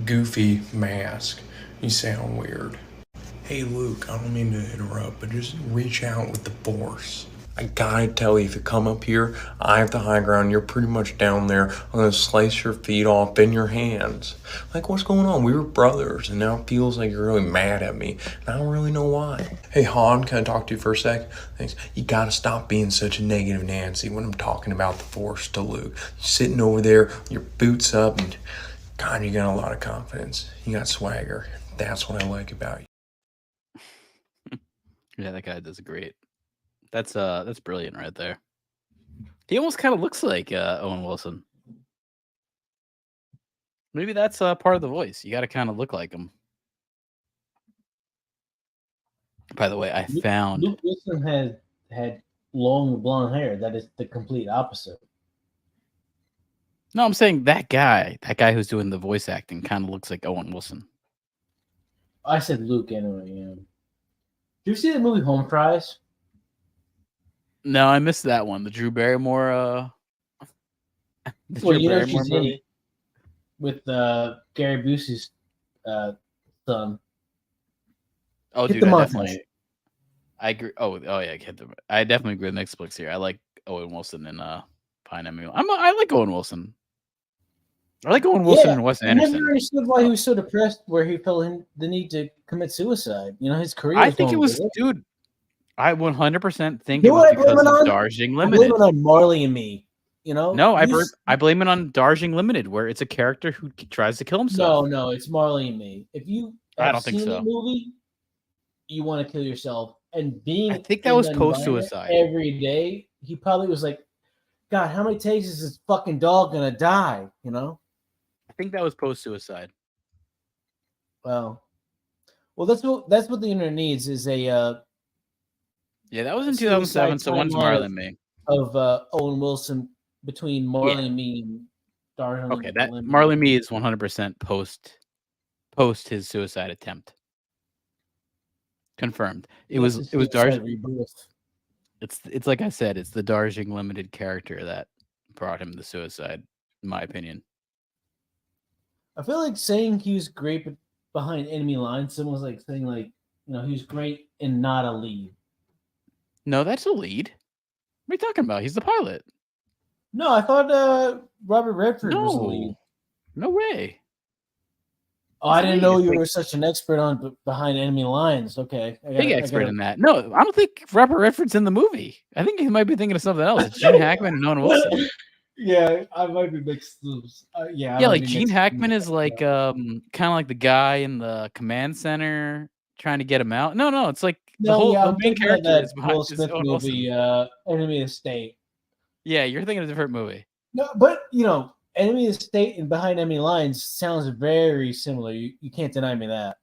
goofy mask. You sound weird. Hey, Luke, I don't mean to interrupt, but just reach out with the Force. I gotta tell you, if you come up here, I have the high ground, you're pretty much down there. I'm gonna slice your feet off in your hands. Like, what's going on? We were brothers, and now it feels like you're really mad at me. And I don't really know why. Hey, Han, can I talk to you for a sec? Thanks. You gotta stop being such a negative Nancy when I'm talking about the Force to Luke. You're sitting over there, your boots up, and God, you got a lot of confidence. You got swagger. That's what I like about you. Yeah, that guy does great. That's brilliant right there. He almost kind of looks like Owen Wilson. Maybe that's part of the voice. You got to kind of look like him. By the way, I found Luke Wilson had long blonde hair. That is the complete opposite. No, I'm saying that guy who's doing the voice acting kind of looks like Owen Wilson. I said Luke anyway. Yeah. Did you see the movie Home Fries? No, I missed that one. The Drew Barrymore. You know she's in with Gary Busey's son. Oh, Hit dude, I definitely. I agree. Oh yeah, I definitely agree with Nick's Blix here. I like Owen Wilson and Pine Emmy. I like Owen Wilson. I like Owen Wilson and Wes Anderson. I never understood why he was so depressed, where he felt the need to commit suicide. You know, his career. I think it was, dude. I 100% think it was because of Darjeeling Limited. I blame it on Marley and Me. You know? No, I blame it on Darjeeling Limited, where it's a character who tries to kill himself. No, it's Marley and Me. If you I don't think so. The movie, you want to kill yourself, and I think that was post-suicide. Every day, he probably was like, "God, how many takes is this fucking dog gonna die?" You know? I think that was post-suicide. Well, that's what the internet needs is a. Yeah, that was in 2007. So one's Marley and Me. Of Owen Wilson between Marley and Me and Darjeeling. Okay, that Marley and Me is 100% post his suicide attempt. Confirmed. It was Darjeeling. It's like I said, it's the Darjeeling Limited character that brought him the suicide, in my opinion. I feel like saying he was great behind enemy lines, someone's like saying like, he was great and not a lead. No, that's a lead. What are you talking about? He's the pilot. No, I thought Robert Redford was the lead. No way. Oh, I didn't know you were such an expert on behind enemy lines. Okay. Big expert in that. No, I don't think Robert Redford's in the movie. I think he might be thinking of something else. It's Gene Hackman and Owen Wilson. Yeah, I might be mixed. Yeah, like Gene Hackman is like kind of like the guy in the command center trying to get him out. No, it's like the main character is behind Will Smith movie, Enemy of the State. Yeah, you're thinking of a different movie. No, but Enemy of the State and Behind Enemy Lines sounds very similar. You can't deny me that.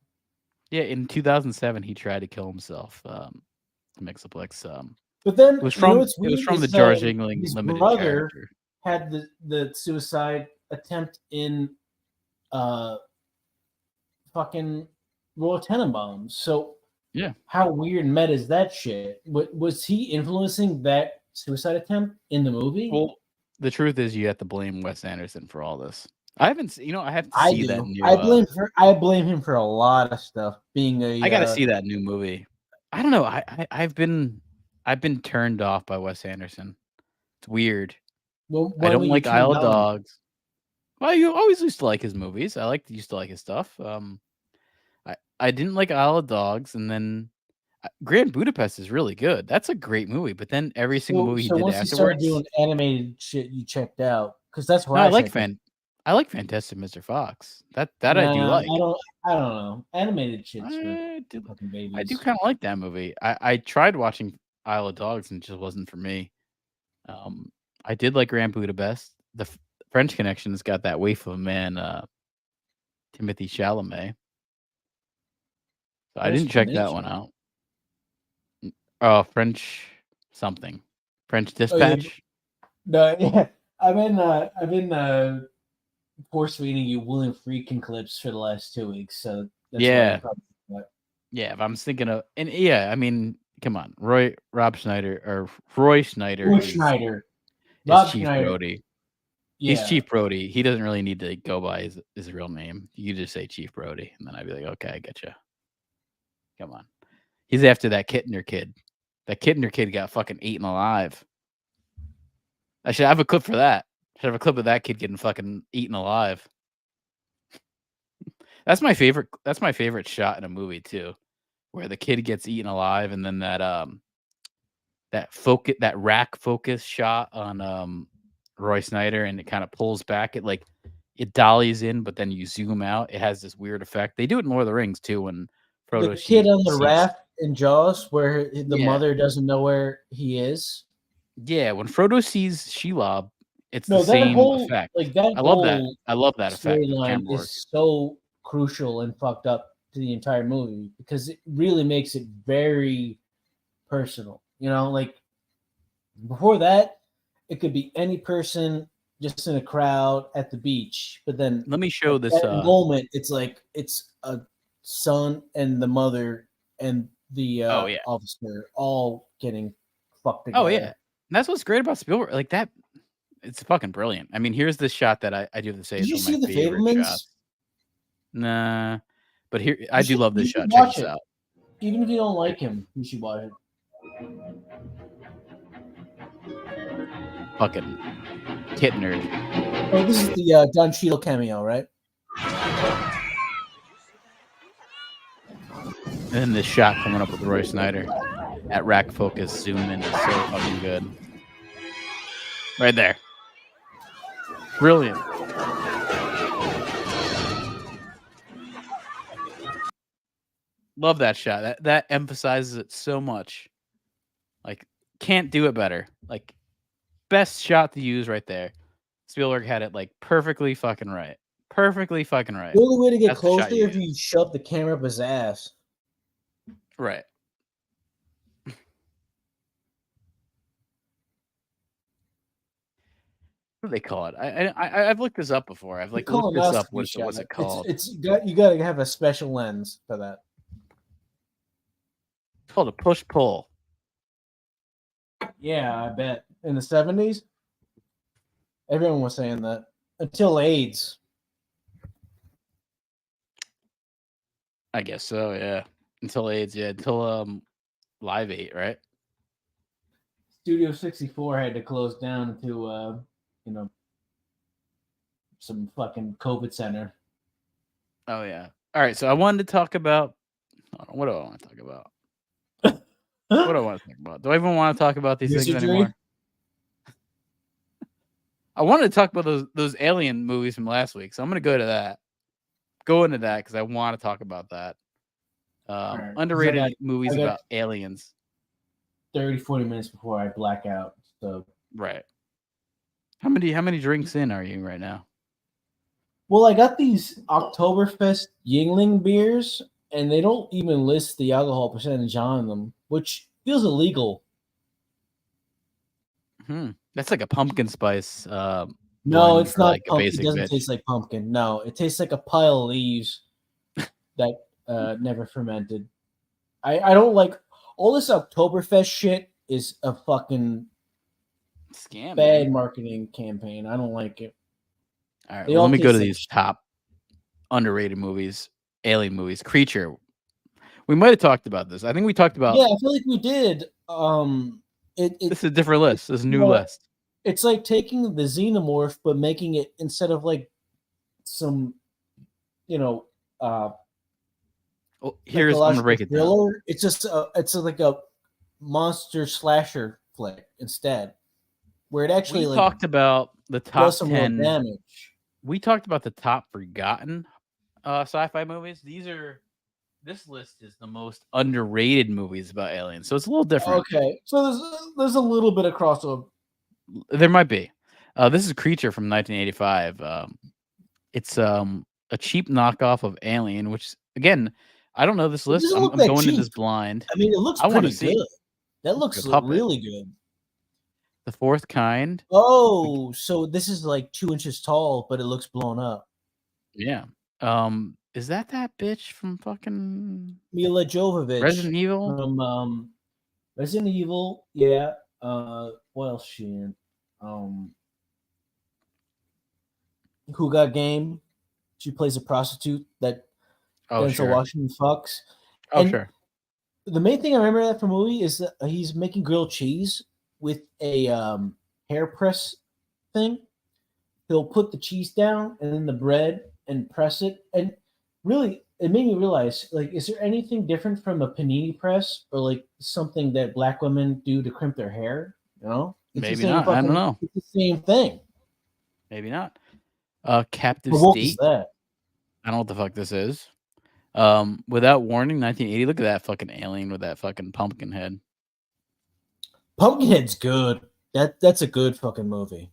Yeah, in 2007 he tried to kill himself. Mixaplex. But then it was from the Darjeeling Limited brother character. Had the suicide attempt in fucking Royal Tenenbaums. So yeah, how weird and meta is that shit? Was he influencing that suicide attempt in the movie? Well, the truth is, you have to blame Wes Anderson for all this. I haven't, I have to see that new. I blame him for a lot of stuff. I got to see that new movie. I don't know. I've been turned off by Wes Anderson. It's weird. Well, I when don't were you like turned Isle of on? Dogs. Well, you always used to like his movies. Used to like his stuff. I didn't like Isle of Dogs, and then Grand Budapest is really good. That's a great movie. But then every single movie he So did once he started afterwards. doing animated shit, you checked out because that's where No, I checked out. I like Fantastic Mr. Fox. That I do Nah, like. I don't know. Animated shit's for I do, fucking babies. I do kind of like that movie. I tried watching Isle of Dogs and it just wasn't for me. I did like Grand Budapest. The French Connection's got that waif of a man, Timothy Chalamet. So I didn't check that one out. French something. French Dispatch. No, yeah. I've been force feeding you William Friedkin clips for the last 2 weeks, so that's Yeah. why Yeah, if I'm thinking of, and yeah, I mean, come on, Roy Schneider is Chief Brody. Yeah. He's Chief Brody. He doesn't really need to go by his real name. You just say Chief Brody, and then I'd be like, okay, I get you. Come on, he's after that Kittner kid. That Kittner kid got fucking eaten alive. I should have a clip for that. I should have a clip of that kid getting fucking eaten alive. That's my favorite. That's my favorite shot in a movie too, where the kid gets eaten alive, and then that rack focus shot on Roy Snyder, and it kind of pulls back. It dollies in, but then you zoom out. It has this weird effect. They do it in Lord of the Rings too, when Frodo the kid on the sees- raft in Jaws, where the Yeah. mother doesn't know where he is. Yeah, when Frodo sees Shelob, it's No, the that same whole effect. that I love that. whole I love that effect. storyline Camera work. is so crucial and fucked up to the entire movie because it really makes it very personal. You know, like before that, it could be any person just in a crowd at the beach, but then Let me show this. that moment, it's like it's a son and the mother and the Oh, yeah. officer all getting fucked together. Oh yeah, and that's what's great about Spielberg. Like that, it's fucking brilliant. I mean, here's this shot that I do have to say Did is you one see of my the favorite Fablemans? shots. Nah, but here I do love this You shot. should Check watch this it. out. Even if you don't like him, you should watch it. Fucking Kittner. Oh, this is the Don Cheadle cameo, right? And then this shot coming up with Roy Snyder at rack focus zoom in is so fucking good. Right there. Brilliant. Love that shot. That emphasizes it so much. Like, can't do it better. Like, best shot to use right there. Spielberg had it like perfectly fucking right. Perfectly fucking right. The only way to get That's the shot closer you if you shove the camera up his ass. Right. What do they call it? I've looked this up before. I've like looked this up. What's it called? You got to have a special lens for that. It's called a push pull. Yeah, I bet. In the 70s, everyone was saying that until AIDS. I guess so. Yeah. Until AIDS. Yeah. Until Live 8, right? Studio 64 had to close down to some fucking COVID center. Oh yeah. All right. So I wanted to talk about. What do I want to talk about? What do I want to talk about? Do I even want to talk about these things anymore? I wanted to talk about those alien movies from last week, so I'm going to go to that. Go into that because I want to talk about that. Right. Underrated movies about aliens. 30, 40 minutes before I black out. So right. How many drinks in are you right now? Well, I got these Oktoberfest Yingling beers, and they don't even list the alcohol percentage on them, which feels illegal. That's like a pumpkin spice. No, it's not. Like It doesn't taste like pumpkin. No, it tastes like a pile of leaves that never fermented. I don't like all this Oktoberfest shit. Is a fucking scam, bad man. marketing campaign. I don't like it. All right, let me go to these top underrated movies, alien movies. Creature. We might have talked about this. I think we talked about. Yeah, I feel like we did. This is a different list. This is a new list. It's like taking the xenomorph, but making it instead of like some, you know, Well, here's I'm gonna break psychological it down. thriller. It's just like a monster slasher flick instead, where it actually We like talked about the top does some real 10. damage. We talked about the top forgotten sci-fi movies. This list is the most underrated movies about aliens, so it's a little different. Okay, so there's a little bit of crossover. There might be. This is Creature from 1985. It's a cheap knockoff of Alien, which again, I don't know this It list. doesn't I'm, look I'm that going into cheap. this blind. I mean, it looks I want to pretty see good. That looks the puppet. really good. The Fourth Kind. Oh, so this is like 2 inches tall, but it looks blown up. Yeah. Is that bitch from fucking Mila Jovovich Resident Evil? from Resident Evil. Yeah. What else she in? Who Got Game? She plays a prostitute that Oh, Denzel sure. Washington fucks. Oh, And sure. the main thing I remember that from the movie is that he's making grilled cheese with a hair press thing. He'll put the cheese down and then the bread and press it. And really, it made me realize, like, is there anything different from a panini press or like something that black women do to crimp their hair? You know, it's Maybe the same not. I don't know. It's the same thing. Maybe not. Captive What wolf is State. that? I don't know what the fuck this is. Without Warning, 1980. Look at that fucking alien with that fucking pumpkin head. Pumpkinhead's good. That's a good fucking movie.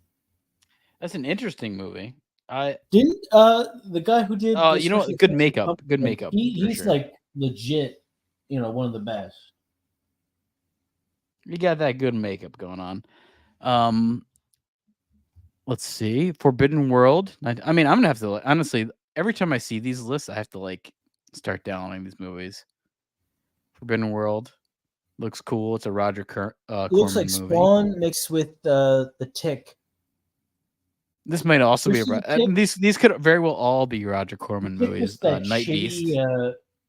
That's an interesting movie. I Didn't the guy who did you know what? Good makeup. Good makeup. He's sure. like legit, one of the best. You got that good makeup going on. Let's see. Forbidden World. I mean, I'm gonna have to honestly. Every time I see these lists, I have to like start downloading these movies. Forbidden World looks cool. It's a Roger It looks like Corman movie. Spawn mixed with the Tick. This might also be Tick? these could very well all be Roger Corman Tick movies. was that Night shitty Beast.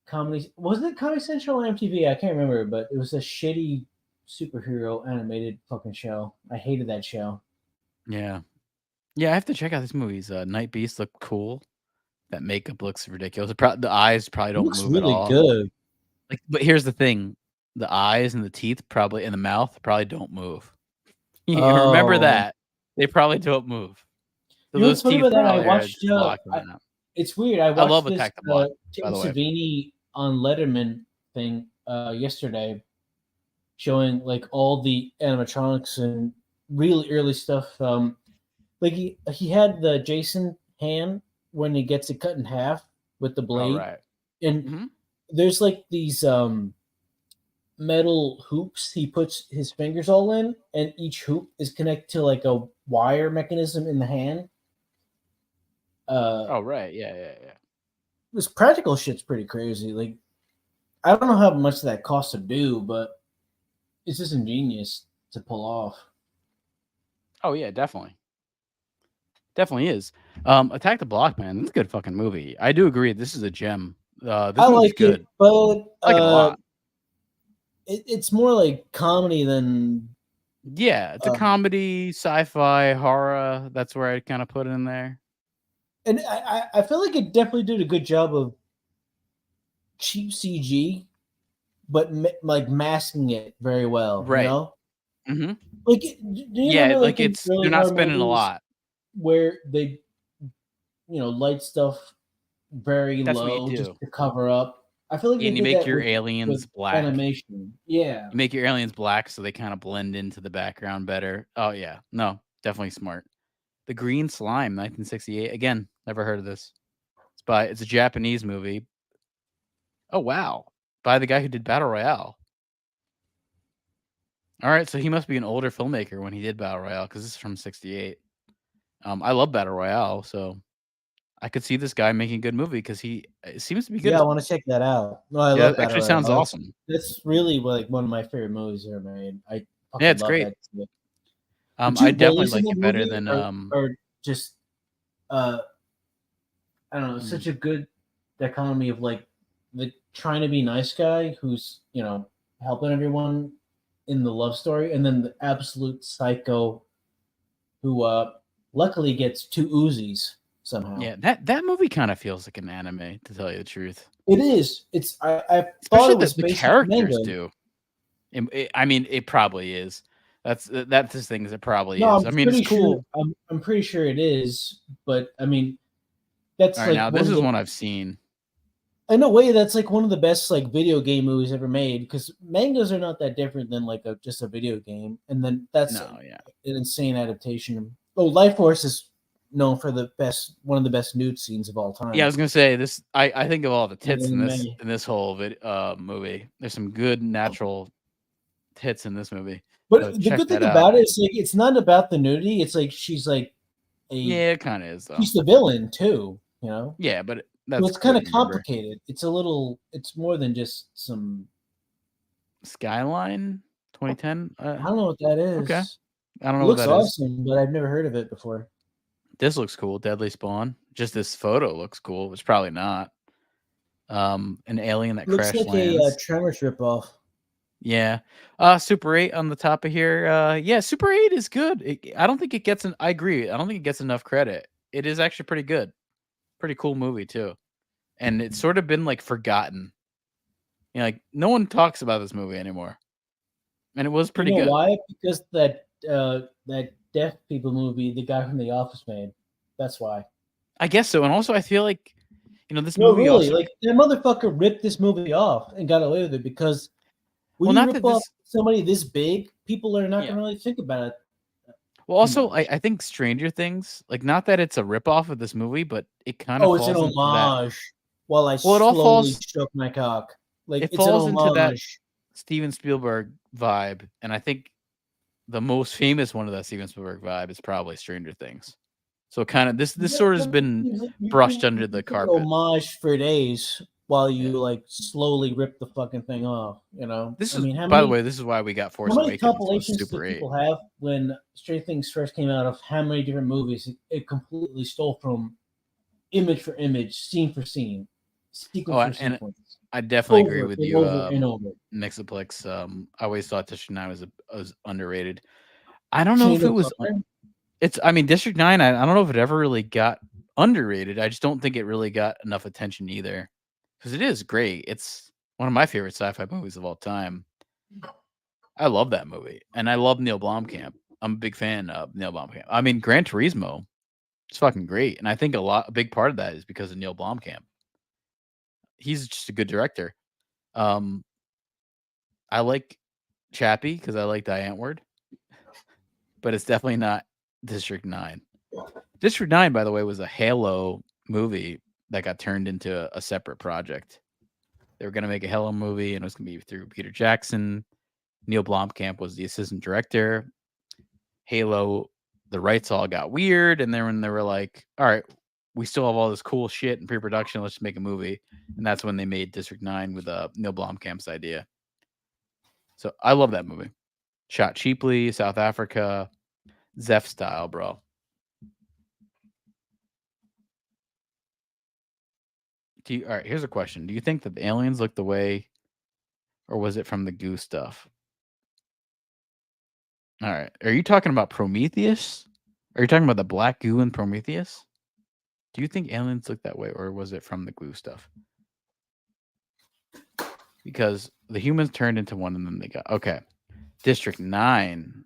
comedy. Wasn't it Comedy Central or MTV? I can't remember, but it was a shitty superhero animated fucking show. I hated that show. Yeah. Yeah, I have to check out these movies. Night Beast look cool. That makeup looks ridiculous. The eyes probably It don't looks move really at all. good. Like, but here's the thing: the eyes and the teeth probably, and the mouth probably don't move. Yeah, remember Oh. that they probably don't move. So You know those what's funny teeth about that? I probably are watched. just blocking it out. It's weird. I watched love this Attack the Block, Tim by the way. Savini on Letterman thing yesterday, showing like all the animatronics and really early stuff. Like he had the Jason hand when he gets it cut in half with the blade, right. and there's like these metal hoops he puts his fingers all in, and each hoop is connected to like a wire mechanism in the hand. Oh right, yeah. This practical shit's pretty crazy. Like, I don't know how much that costs to do, but it's just ingenious to pull off. Oh yeah, definitely is. Attack the Block, man, that's a good fucking movie. I do agree. This is a gem. This I movie's like good. it, but I like it a lot. It's more like comedy than. Yeah, it's a comedy, sci-fi, horror. That's where I kind of put it in there. And I feel like it definitely did a good job of cheap CG, but like masking it very well. Right. You know? Mm-hmm. Like, do you yeah, remember, like in it's early they're not horror spending a movies lot. where they, light stuff very That's what you low do. just to cover up. I feel like And they you did make that your with aliens black. animation. Yeah. You make your aliens black so they kind of blend into the background better. Oh yeah, no, definitely smart. The Green Slime, 1968. Again, never heard of this. It's a Japanese movie. Oh wow, by the guy who did Battle Royale. All right, so he must be an older filmmaker when he did Battle Royale because this is from '68. I love Battle Royale, so I could see this guy making a good movie because it seems to be good. Yeah, I want to check that out. No, I love that actually Battle sounds Royale. awesome. That's really like one of my favorite movies ever made. I Yeah, it's love great. that. I definitely like it better than or just I don't know, such a good dichotomy of like the trying to be nice guy who's helping everyone in the love story, and then the absolute psycho who luckily gets 2 Uzis somehow. Yeah, that movie kind of feels like an anime, to tell you the truth. It is. It's I thought Especially it was the based on characters manga. do. I mean, it probably is. That's the thing is it probably No, is. I mean, it's cool. Sure, I'm pretty sure it is, but I mean, that's All right, like now this is one I've seen. in a way that's like one of the best like video game movies ever made because mangas are not that different than like just a video game, and then that's an insane adaptation. Oh, Life Force is known for one of the best nude scenes of all time. Yeah, I was gonna say this. I think of all the tits in this many. in this whole movie. There's some good natural tits in this movie. But So the check good thing that about out. it is like it's not about the nudity. It's like she's like Yeah, it kind of is though. she's the villain too. You know. Yeah, but So it's kind of complicated. It's a little. It's more than just some Skyline 2010. I don't know what that is. Okay, I don't know It what looks that is. awesome, but I've never heard of it before. This looks cool. Deadly Spawn. Just this photo looks cool. It's probably not. An alien that Looks crash like lands. a Tremors ripoff. Yeah. Super 8 on the top of here. Yeah, Super 8 is good. I don't think it gets I agree. I don't think it gets enough credit. It is actually pretty good. Pretty cool movie too. And it's sort of been like forgotten. You know, like no one talks about this movie anymore. And it was pretty You know good. why? Because that Deaf People movie, the guy from The Office made. That's why. I guess so. And also I feel like this No, movie really, also, like that motherfucker ripped this movie off and got away with it because when Well, you not rip that off this- somebody this big, people are not gonna really think about it. Well, also, I think Stranger Things, like, not that it's a ripoff of this movie, but it kind of Oh, it's an falls into that. homage. While I Well, it all slowly falls. stroke my cock, like It it's an falls into that homage. Steven Spielberg vibe, and I think the most famous one of that Steven Spielberg vibe is probably Stranger Things. So, kind of this sort of has been brushed under the carpet. Homage for days while you like slowly rip the fucking thing off. You know. This I is, mean, how by many, the way, this is why we got Force how many Awakens. Was compilations do Super 8. people have when Stranger Things first came out of how many different movies it completely stole from image for image, scene for scene, sequence for and sequence. I definitely agree Over with and you, over and over. Mixoplex. I always thought District 9 was underrated. I don't know if it was. I mean, District 9. I don't know if it ever really got underrated. I just don't think it really got enough attention either, because it is great. It's one of my favorite sci-fi movies of all time. I love that movie, and I love Neil Blomkamp. I'm a big fan of Neil Blomkamp. I mean, Gran Turismo, it's fucking great, and I think a big part of that is because of Neil Blomkamp. He's just a good director. I like Chappie because I like Die Antwoord, but it's definitely not District 9. District 9, by the way, was a Halo movie that got turned into a separate project. They were going to make a Halo movie, and it was going to be through Peter Jackson. Neil Blomkamp was the assistant director. Halo, the rights all got weird, and then when they were like, all right, we still have all this cool shit in pre-production, let's just make a movie. And that's when they made District 9 with Neil Blomkamp's idea. So I love that movie. Shot cheaply, South Africa, Zeph style, bro. All right, here's a question. Do you think that the aliens look the way, or was it from the goo stuff? All right. Are you talking about Prometheus? Are you talking about the black goo in Prometheus? Do you think aliens look that way, or was it from the glue stuff? Because the humans turned into one, and then they got District 9.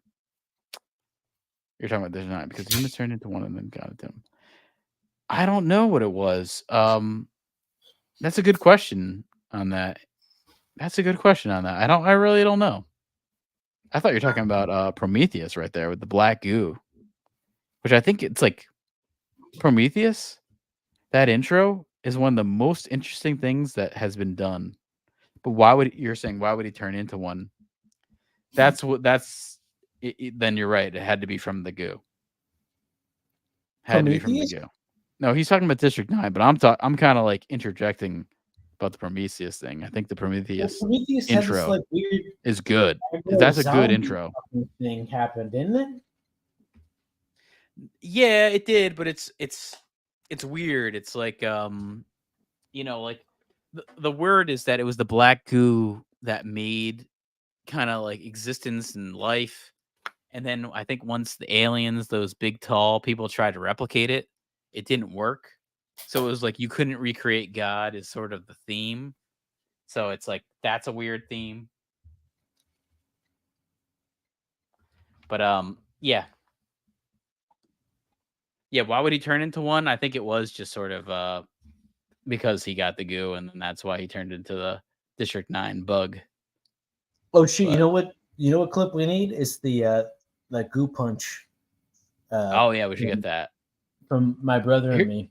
You're talking about District 9 because the humans turned into one, and then got it to them. I don't know what it was. That's a good question on that. I really don't know. I thought you were talking about Prometheus right there with the black goo, which I think it's like Prometheus. That intro is one of the most interesting things that has been done. But why would he turn into one? Then you're right. It had to be from the goo. Had to be from the goo. No, he's talking about District 9, but I'm kind of like interjecting about the Prometheus thing. I think the Prometheus intro has this, like, weird is good. That's a good intro. Thing happened, didn't it? Yeah, it did, but it's weird. It's like like the word is that it was the black goo that made kind of like existence and life, And then I think once the aliens, those big tall people, tried to replicate it, it didn't work. So it was like you couldn't recreate God is sort of the theme. So it's like that's a weird theme. But yeah. Yeah, why would he turn into one? I think it was just sort of because he got the goo, and then that's why he turned into the District 9 bug. Oh shit! You know what? You know what clip we need is the goo punch. Oh yeah, we should get that from my brother and me.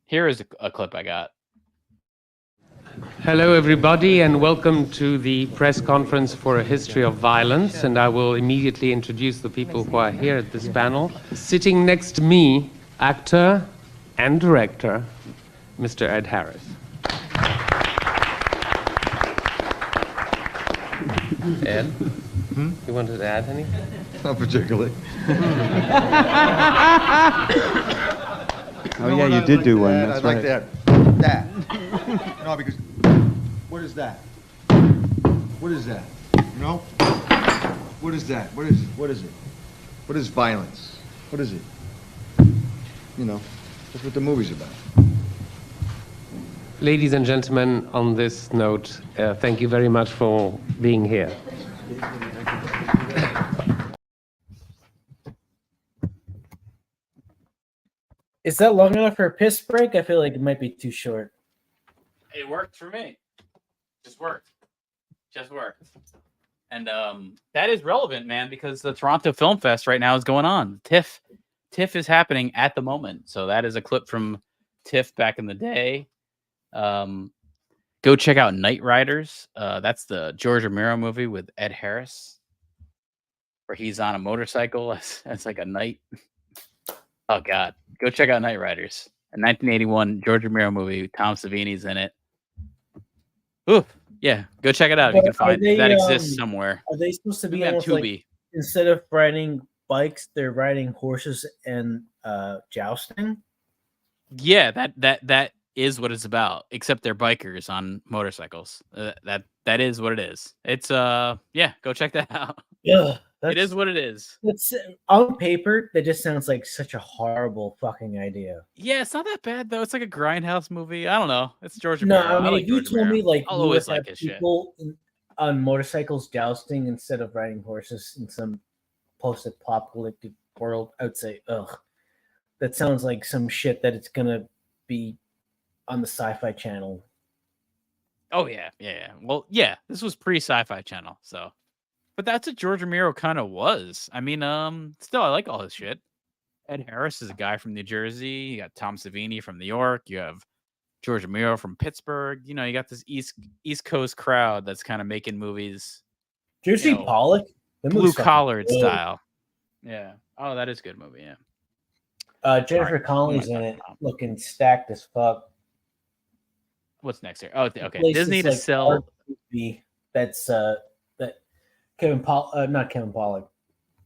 Here is a clip I got. Hello, everybody, and welcome to the press conference for a history of violence. And I will immediately introduce the people who are here at this panel. Sitting next to me, actor and director, Mr. Ed Harris. Ed, you wanted to add anything? Not particularly. Oh yeah, you did do one. That's I'd like right. that. No, because what is that? What is that? You know? What is that? What is it? What is it? What is violence? What is it? You know, that's what the movie's about. Ladies and gentlemen, on this note, thank you very much for being here. Is that long enough for a piss break? I feel like it might be too short. It worked for me. Just worked. And that is relevant, man, because the Toronto Film Fest right now is going on. TIFF is happening at the moment. So that is a clip from TIFF back in the day. Go check out Night Riders. That's the George Romero movie with Ed Harris, where he's on a motorcycle as like a knight. Oh God, go check out Night Riders, a 1981 George Romero movie. Tom Savini's in it. Ooh, yeah, go check it out if you can find it. That exists somewhere. Are they supposed to be Maybe on almost Tubi. like, instead of riding bikes, they're riding horses and jousting? Yeah, that is what it's about. Except they're bikers on motorcycles. That is what it is. It's yeah, go check that out. Yeah, it is what it is. It's on paper. That just sounds like such a horrible fucking idea. Yeah, it's not that bad though. It's like a grindhouse movie. I don't know. It's George No, Romero. I mean, like if you George told me Romero. like I'll you always would like have his shit. people on motorcycles jousting instead of riding horses in some post-apocalyptic world, I would say, ugh, that sounds like some shit that it's gonna be on the Sci-Fi Channel. Oh yeah. Well, yeah, this was pre-Sci-Fi Channel, so. But that's what George Romero kind of was. I mean, still, I like all his shit. Ed Harris is a guy from New Jersey. You got Tom Savini from New York. You have George Romero from Pittsburgh. You know, you got this East Coast crowd that's kind of making movies. Did you see Pollock? Blue collared style. Yeah. Oh, that is a good movie. Yeah. Jennifer Connelly's in it, looking stacked as fuck. What's next here? Oh, okay. Place Disney is to like sell. art movie that's that not Kevin Pollock.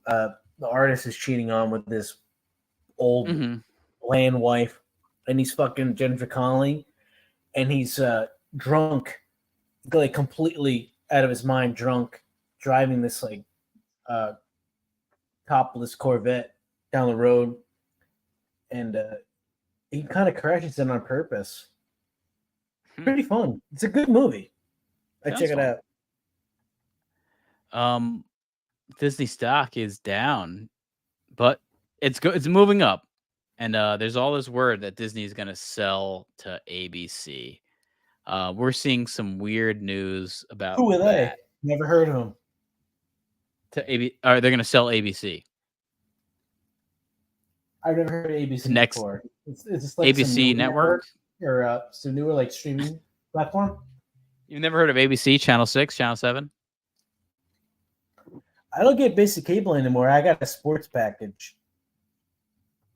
The artist is cheating on with this old land wife, and he's fucking Jennifer Connelly, and he's drunk, like completely out of his mind, drunk, driving this like topless Corvette down the road, and he kind of crashes in on purpose. Pretty fun. It's a good movie. I check it out. Disney stock is down, but it's moving up, and there's all this word that Disney is going to sell to ABC. We're seeing some weird news about Who are they? that. Never heard of them. To AB, they're going to sell ABC. I've never heard of ABC Next, before. It's just like ABC network or some newer like streaming platform. You've never heard of ABC, Channel 6, Channel 7? I don't get basic cable anymore. I got a sports package.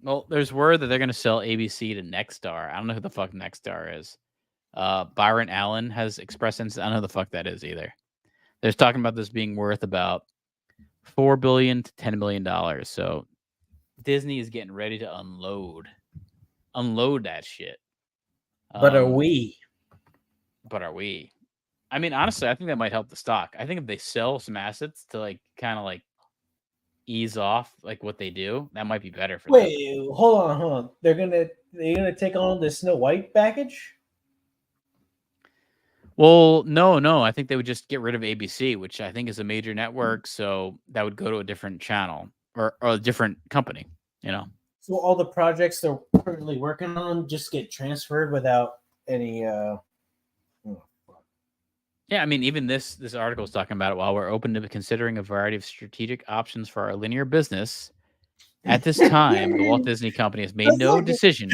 Well, there's word that they're going to sell ABC to Nexstar. I don't know who the fuck Nexstar is. Byron Allen has expressed I don't know who the fuck that is either. They're talking about this being worth about $4 billion to $10 million. So Disney is getting ready to unload that shit. But are we? I mean, honestly, I think that might help the stock. I think if they sell some assets to like kind of like ease off like what they do, that might be better for them. Wait, hold on. They're gonna take on the Snow White package? Well, no. I think they would just get rid of ABC, which I think is a major network. So that would go to a different channel or a different company, you know? So all the projects they're currently working on just get transferred without any. Yeah, I mean, even this article is talking about it. While we're open to considering a variety of strategic options for our linear business, at this time, the Walt Disney Company has made no decision.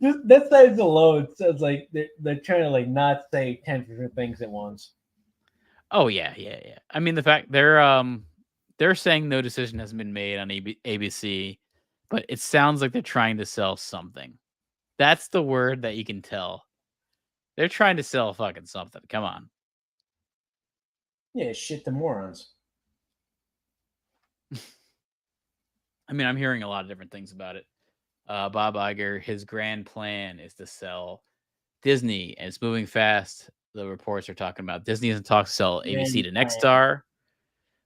Just that sentence alone sounds like they're trying to like not say 10 different things at once. Oh yeah. I mean, the fact they're saying no decision has been made on ABC, but it sounds like they're trying to sell something. That's the word that you can tell. They're trying to sell fucking something. Come on. Yeah, shit to morons. I mean, I'm hearing a lot of different things about it. Bob Iger, his grand plan is to sell Disney, and it's moving fast. The reports are talking about Disney is in talks to sell ABC to Nexstar.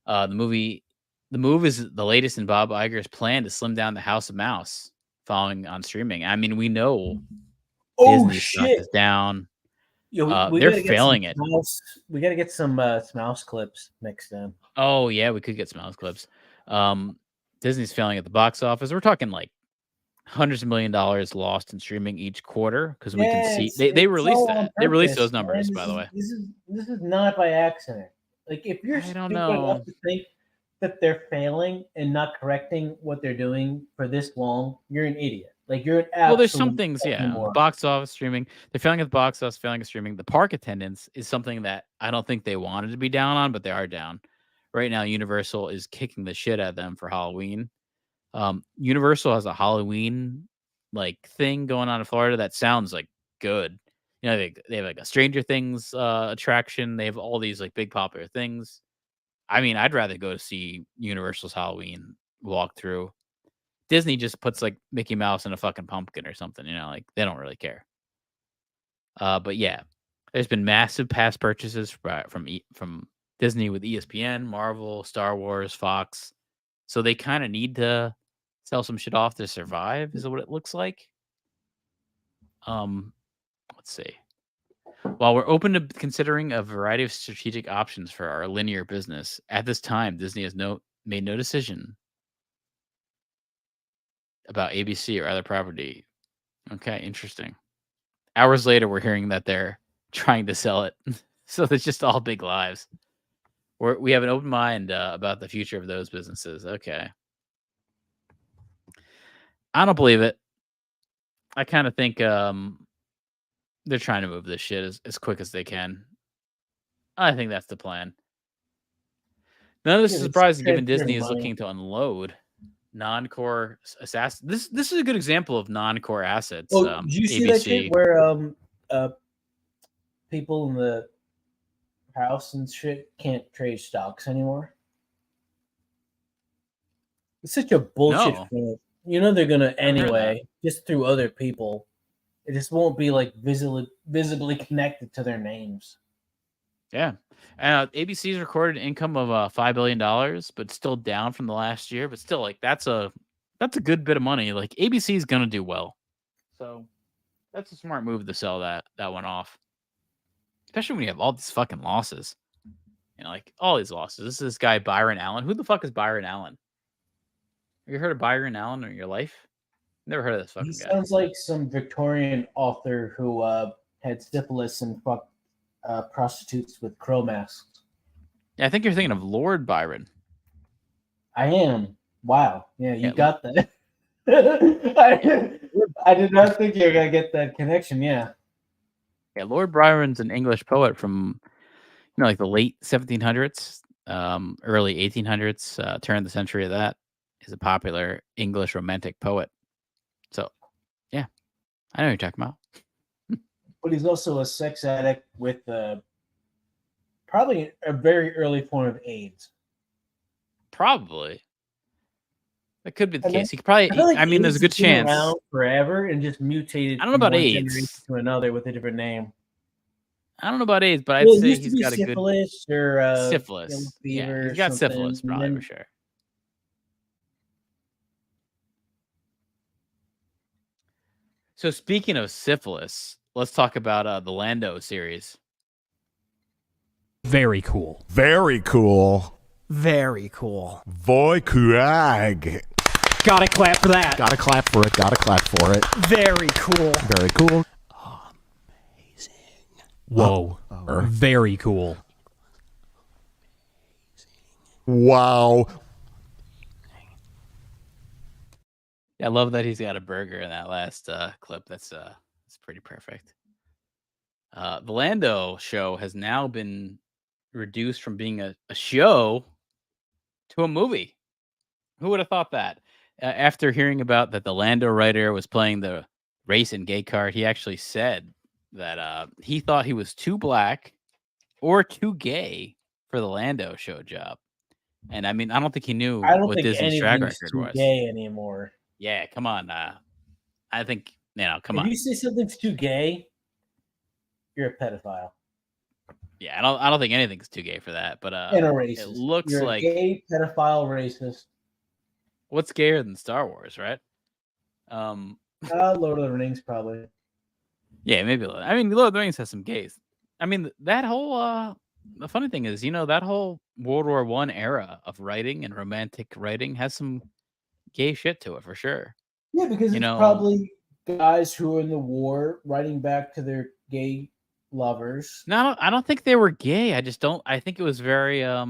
The move is the latest in Bob Iger's plan to slim down the House of Mouse following on streaming. I mean, we know Disney stock is down. Yo, they're failing it. We got to get some Smouse clips mixed in. Oh yeah, we could get some Smouse clips. Disney's failing at the box office. We're talking like hundreds of $1 millions lost in streaming each quarter because we can see they released that. They released those numbers, by the way. This is not by accident. Like if you're stupid enough to think that they're failing and not correcting what they're doing for this long, you're an idiot. Like you're an absolute. Well, there's some things, box office streaming. They're failing at the box office, failing at streaming. The park attendance is something that I don't think they wanted to be down on, but they are down. Right now, Universal is kicking the shit at them for Halloween. Universal has a Halloween like thing going on in Florida that sounds like good. You know, they have like a Stranger Things attraction. They have all these like big popular things. I mean, I'd rather go to see Universal's Halloween walkthrough. Disney just puts like Mickey Mouse in a fucking pumpkin or something, you know, like they don't really care. But yeah, there's been massive past purchases from Disney with ESPN, Marvel, Star Wars, Fox. So they kind of need to sell some shit off to survive, is what it looks like. Let's see. While we're open to considering a variety of strategic options for our linear business, at this time, Disney has made no decision about ABC or other property. Okay, interesting. Hours later, we're hearing that they're trying to sell it. So it's just all big lies. We have an open mind about the future of those businesses. Okay. I don't believe it. I kind of think they're trying to move this shit as quick as they can. I think that's the plan. None of this is surprising given Disney is looking to unload non-core assets. This is a good example of non-core assets. Oh, did you see that shit where people in the house and shit can't trade stocks anymore? It's such a bullshit thing. You know they're gonna anyway, just through other people. It just won't be like visibly connected to their names. Yeah. ABC's recorded income of $5 billion, but still down from the last year. But still, like that's a good bit of money. Like ABC is gonna do well, so that's a smart move to sell that one off. Especially when you have all these fucking losses. You know, like all these losses. This is this guy Byron Allen. Who the fuck is Byron Allen? Have you heard of Byron Allen in your life? Never heard of this fucking guy. He sounds like some Victorian author who had syphilis and fucked prostitutes with crow masks. Yeah, I think you're thinking of Lord Byron. I am. Wow. Yeah, you got that. I did not think you were going to get that connection. Yeah. Yeah, Lord Byron's an English poet from, like the late 1700s, early 1800s, turn of the century of that. Is a popular English romantic poet. So, yeah, I know what you're talking about. But he's also a sex addict with probably a very early form of AIDS. Probably. That could be the case. He could probably. I mean, there's a good chance. Around forever and just mutated. I don't know about AIDS to another with a different name. I don't know about AIDS, but I'd Well, it say used to he's be got a good syphilis or yellow syphilis. Yeah, fever he's or got something, syphilis and probably then- for sure. So speaking of syphilis, let's talk about the Lando series. Very cool. Very cool. Very cool. Voy crag. Gotta clap for that. Gotta clap for it. Gotta clap for it. Very cool. Very cool. Whoa. Very cool. Wow. Yeah, I love that he's got a burger in that last clip. That's pretty perfect. The Lando show has now been reduced from being a show to a movie. Who would have thought that? After hearing about that the Lando writer was playing the race and gay card, he actually said that he thought he was too black or too gay for the Lando show job. And I mean, I don't think he knew I don't what think Disney's track anything's record too was. gay anymore. Yeah, come on. I think, come if on. you say something's too gay, you're a pedophile Yeah, I don't think anything's too gay for that. But and a racist. it looks you're like a gay pedophile racist. what's gayer than Star Wars, right? Lord of the Rings, probably. Yeah, maybe. I mean, Lord of the Rings has some gays. I mean, that whole the funny thing is, that whole World War I era of writing and romantic writing has some gay shit to it for sure. Yeah, because it's probably guys who are in the war writing back to their gay lovers. No, I don't think they were gay. I just don't. I think it was very. I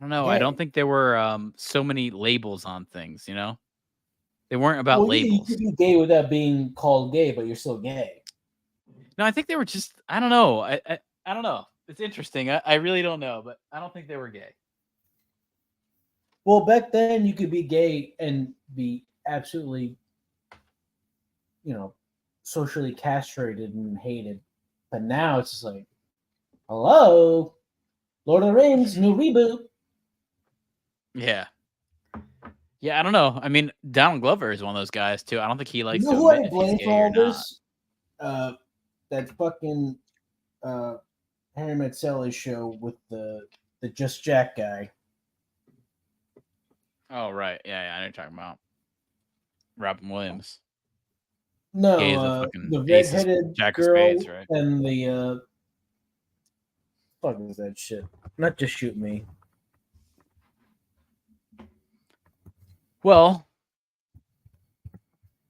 don't know. I Gay. don't think there were so many labels on things. They weren't about Well, labels. you could be gay without being called gay, but you're still gay. No, I think they were just. I don't know. I don't know. It's interesting. I really don't know, but I don't think they were gay. Well, back then you could be gay and be absolutely, socially castrated and hated. But now it's just like, hello, Lord of the Rings, new reboot. Yeah. Yeah, I don't know. I mean, Donald Glover is one of those guys too. I don't think he likes You know to who I admit if blame he's gay for or all not. this? That fucking Harry Met Sally show with the Just Jack guy. Oh right, yeah, I know what you're talking about. Robin Williams. No, Gay as a fucking the ace of redheaded Jack of girl Spades, right? and the fuck is that shit? Not Just Shoot Me. Well,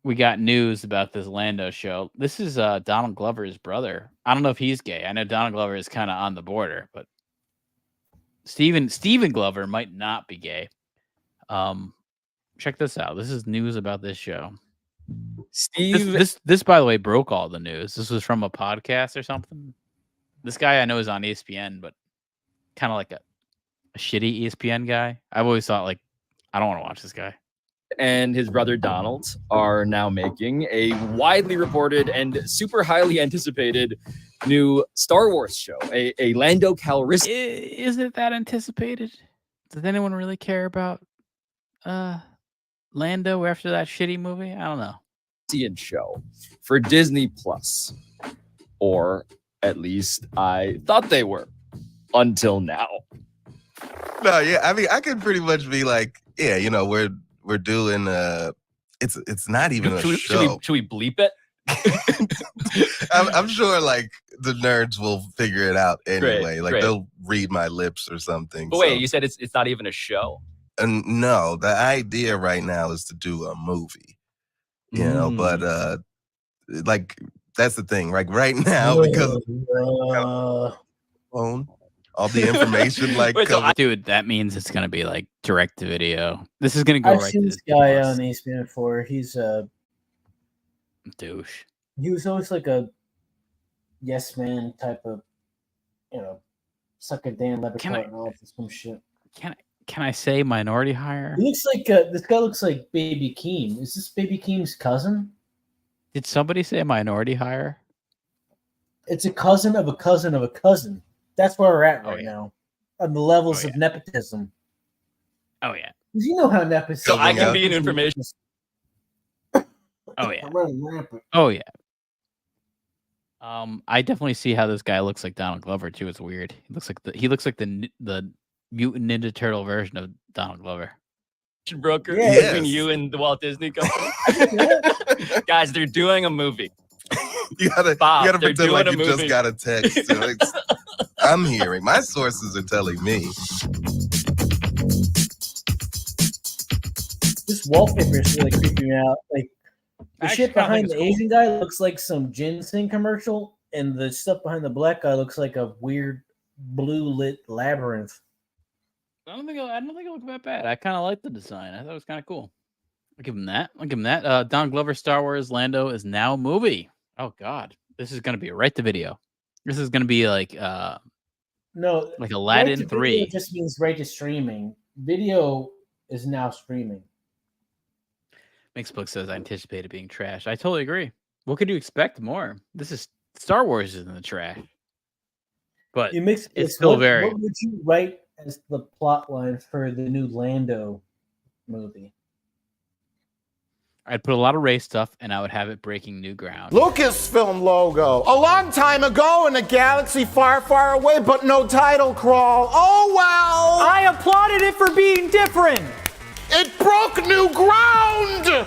we got news about this Lando show. This is Donald Glover's brother. I don't know if he's gay. I know Donald Glover is kind of on the border, but Steven Glover might not be gay. Check this out. This is news about this show. This by the way broke all the news. This was from a podcast or something. This guy I know is on ESPN, but kind of like a shitty ESPN guy. I've always thought like I don't want to watch this guy. And his brother Donald are now making a widely reported and super highly anticipated new Star Wars show, a Lando Calrissian. Is it that anticipated? Does anyone really care about Lando after that shitty movie? I don't know. Show for Disney Plus, or at least I thought they were until now. No, yeah, I mean, I could pretty much be like, yeah, we're doing it's not even a show. Should we bleep it? I'm sure like the nerds will figure it out anyway. Great. They'll read my lips or something. But wait, you said it's not even a show. And no, the idea right now is to do a movie. But like that's the thing. Like right now, because all the information, like dude, that means it's gonna be like direct to video. This is gonna go I've right seen to this Disney guy Plus. on ESPN before. He's a douche. He was always like a yes man type of, suck a Dan Levitt and all some shit. Can I say minority hire? He looks like this guy looks like Baby Keem. Is this Baby Keem's cousin? Did somebody say minority hire? It's a cousin of a cousin of a cousin. That's where we're at right now, on the levels of nepotism. Oh yeah. Because you know how nepotism. So I can be an information. Oh yeah. Running rampant. Oh yeah. I definitely see how this guy looks like Donald Glover too. It's weird. He looks like the mutant Ninja Turtle version of Donald Glover. Broker Yeah. between you and the Walt Disney Company. Guys, they're doing a movie. You gotta Bob, they're pretend like doing you a just movie. got a text. So I'm hearing. My sources are telling me. This wallpaper is really creeping me out. Like the I shit actually kinda think behind it's the cool. Asian guy looks like some ginseng commercial, and the stuff behind the black guy looks like a weird blue lit labyrinth. I don't think it looked that bad. I kind of like the design. I thought it was kind of cool. I'll give him that. Don Glover, Star Wars, Lando is now a movie. Oh God, this is gonna be right to video. This is gonna be like No, like right Aladdin to video 3. just means right to streaming. Video is now streaming. Mixbook says I anticipate it being trash. I totally agree. What could you expect more? This is Star Wars is in the trash, but it's still very. What would you write as the plot line for the new Lando movie? I'd put a lot of race stuff, and I would have it breaking new ground. Lucasfilm logo. A long time ago in a galaxy far, far away, but no title crawl. Oh well! I applauded it for being different. It broke new ground!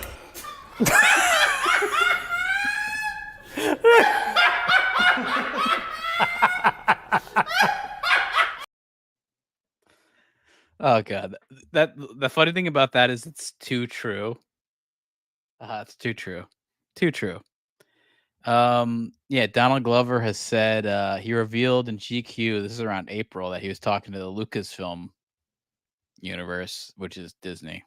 Oh God, that the funny thing about that is it's too true. It's too true, too true. Yeah, Donald Glover has said he revealed in GQ. This is around April that he was talking to the Lucasfilm universe, which is Disney,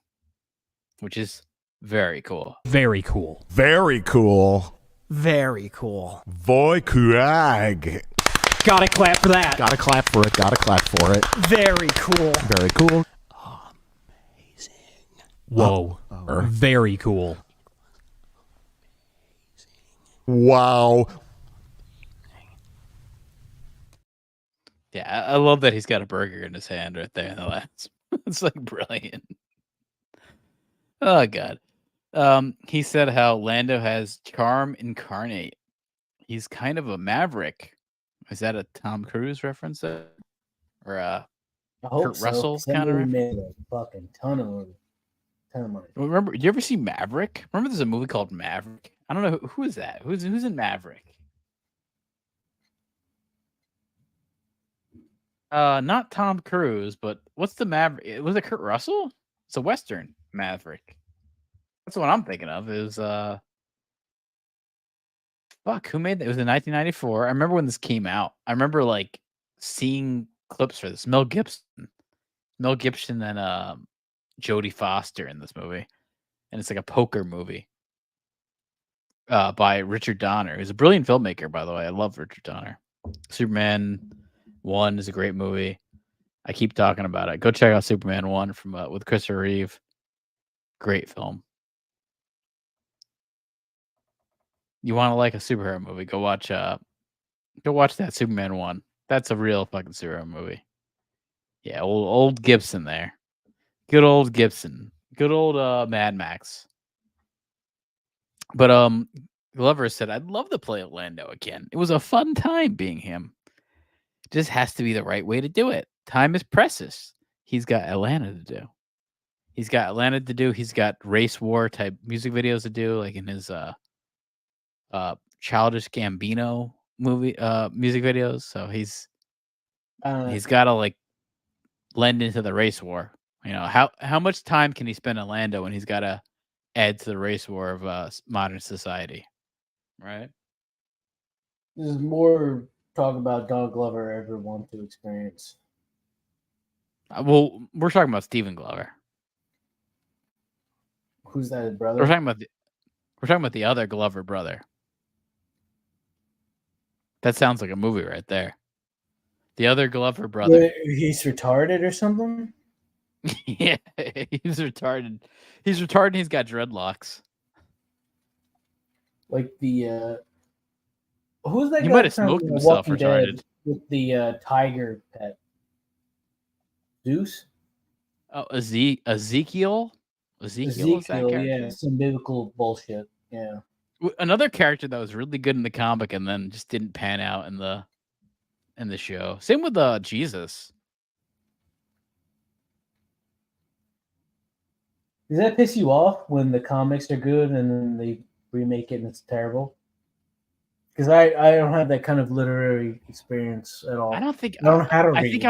which is very cool. Very cool. Very cool. Very cool. Voy Kurag. Gotta clap for that. Gotta clap for it. Gotta clap for it. Very cool. Very cool. Whoa. Very cool. Wow. Yeah, I love that he's got a burger in his hand right there in the last. It's like brilliant. Oh God. He said how Lando has charm incarnate. He's kind of a maverick. Is that a Tom Cruise reference there? Or I hope Kurt so. Russell 'Cause that kind of? movie made a fucking ton of money. Remember? Did you ever see Maverick? Remember, there's a movie called Maverick. I don't know who is that. Who's in Maverick? Not Tom Cruise, but what's the Maverick? Was it Kurt Russell? It's a Western Maverick. That's what I'm thinking of. Is fuck, who made that? It was in 1994. I remember when this came out. I remember like seeing clips for this. Mel Gibson and Jodie Foster in this movie, and it's like a poker movie by Richard Donner, who's a brilliant filmmaker, by the way. I love Richard Donner. Superman 1 is a great movie. I keep talking about it. Go check out Superman 1 from with Christopher Reeve. Great film. You want to like a superhero movie? Go watch that Superman 1. That's a real fucking superhero movie. Yeah, old Gibson there. Good old Gibson. Good old Mad Max. But Glover said, I'd love to play Lando again. It was a fun time being him. It just has to be the right way to do it. Time is precious. He's got Atlanta to do. He's got race war type music videos to do, like in his Childish Gambino movie music videos. So he's got to like lend into the race war. You know, how much time can he spend in Lando when he's got to add to the race war of modern society, right? This is more talk about Donald Glover ever want to experience. Well, we're talking about Stephen Glover. Who's that, his brother? We're talking about the other Glover brother. That sounds like a movie right there. The other Glover brother. Wait, he's retarded or something? Yeah, he's retarded. He's retarded. And he's got dreadlocks. Like the who's that? He guy might have from smoked himself Walking Dead retarded. with the tiger pet. Zeus. Oh, Ezekiel. Ezekiel, is that character? Yeah, some biblical bullshit. Yeah. Another character that was really good in the comic and then just didn't pan out in the show. Same with Jesus. Does that piss you off when the comics are good and then they remake it and it's terrible? Because I don't have that kind of literary experience at all. I don't think I don't know how to read.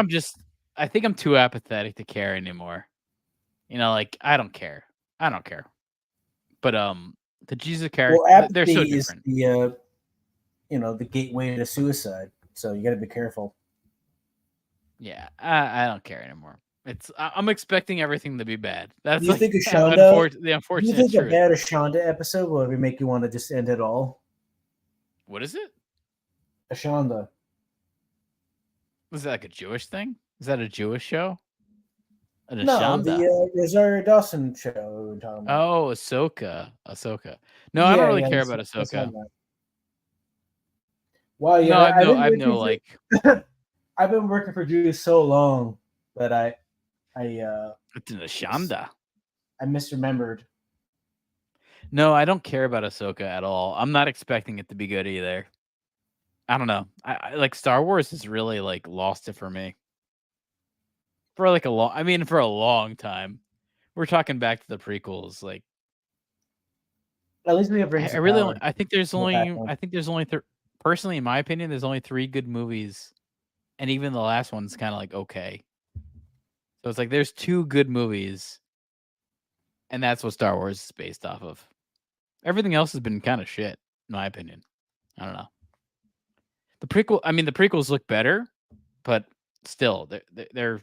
I think I'm too apathetic to care anymore. You know, like I don't care. But the Jesus character, Well, they're so apathy is different. the the gateway to suicide. So you got to be careful. Yeah, I don't care anymore. I'm expecting everything to be bad. That's Do you like think the Do you unfortunate think a truth. bad Ashonda episode will ever make you want to just end it all? What is it? Ashonda. Was that like a Jewish thing? Is that a Jewish show? An No, Ashanda? the Rosario Dawson show we were talking about. Oh, Ahsoka. No, I don't really care about Ahsoka. Wow, yeah, No, I have no like. I've been working for Jews so long that It's an Ashanda. I misremembered. No, I don't care about Ahsoka at all. I'm not expecting it to be good either. I don't know. I like Star Wars has really like lost it for me. For like a long time. We're talking back to the prequels. Like, At least we have Rings I of really Power. only, I think there's only personally, in my opinion, there's only 3 good movies, and even the last one's kind of like okay. So it's like there's 2 good movies, and that's what Star Wars is based off of. Everything else has been kind of shit, in my opinion. I don't know. The prequels look better, but still, they're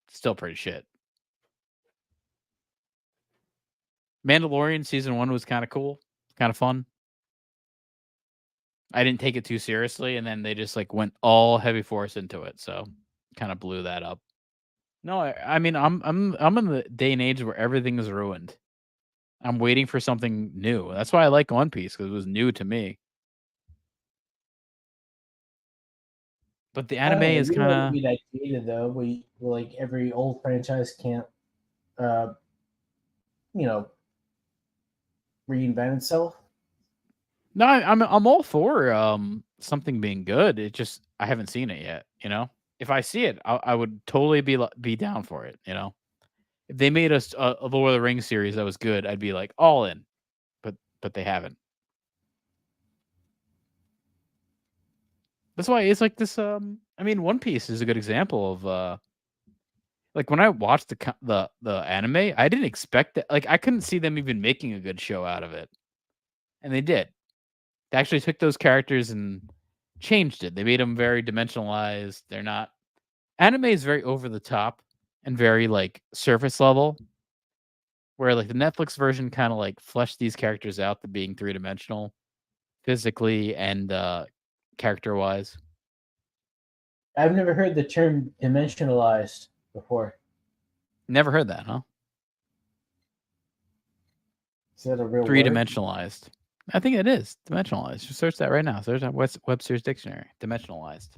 still pretty shit. Mandalorian season 1 was kind of cool, kind of fun. I didn't take it too seriously, and then they just like went all heavy force into it, so kind of blew that up. No, I mean I'm in the day and age where everything is ruined. I'm waiting for something new. That's why I like One Piece, because it was new to me. But the anime is kind of be that dated though. Like every old franchise can't, reinvent itself. no. I'm all for something being good. It just I haven't seen it yet. You know, if I see it, I would totally be down for it. You know, if they made us a Lord of the Rings series that was good, I'd be like all in. But they haven't. That's why it's like this. I mean, One Piece is a good example of like when I watched the anime, I didn't expect that. Like I couldn't see them even making a good show out of it, and they did. They actually took those characters and changed it. They made them very dimensionalized. They're not. Anime is very over the top and very like surface level, where like the Netflix version kind of like fleshed these characters out to being 3-dimensional, physically and character wise. I've never heard the term dimensionalized before. Never heard that, huh? Is that a real word? 3-dimensionalized. I think it is dimensionalized. Just search that right now. Search on Webster's dictionary. Dimensionalized.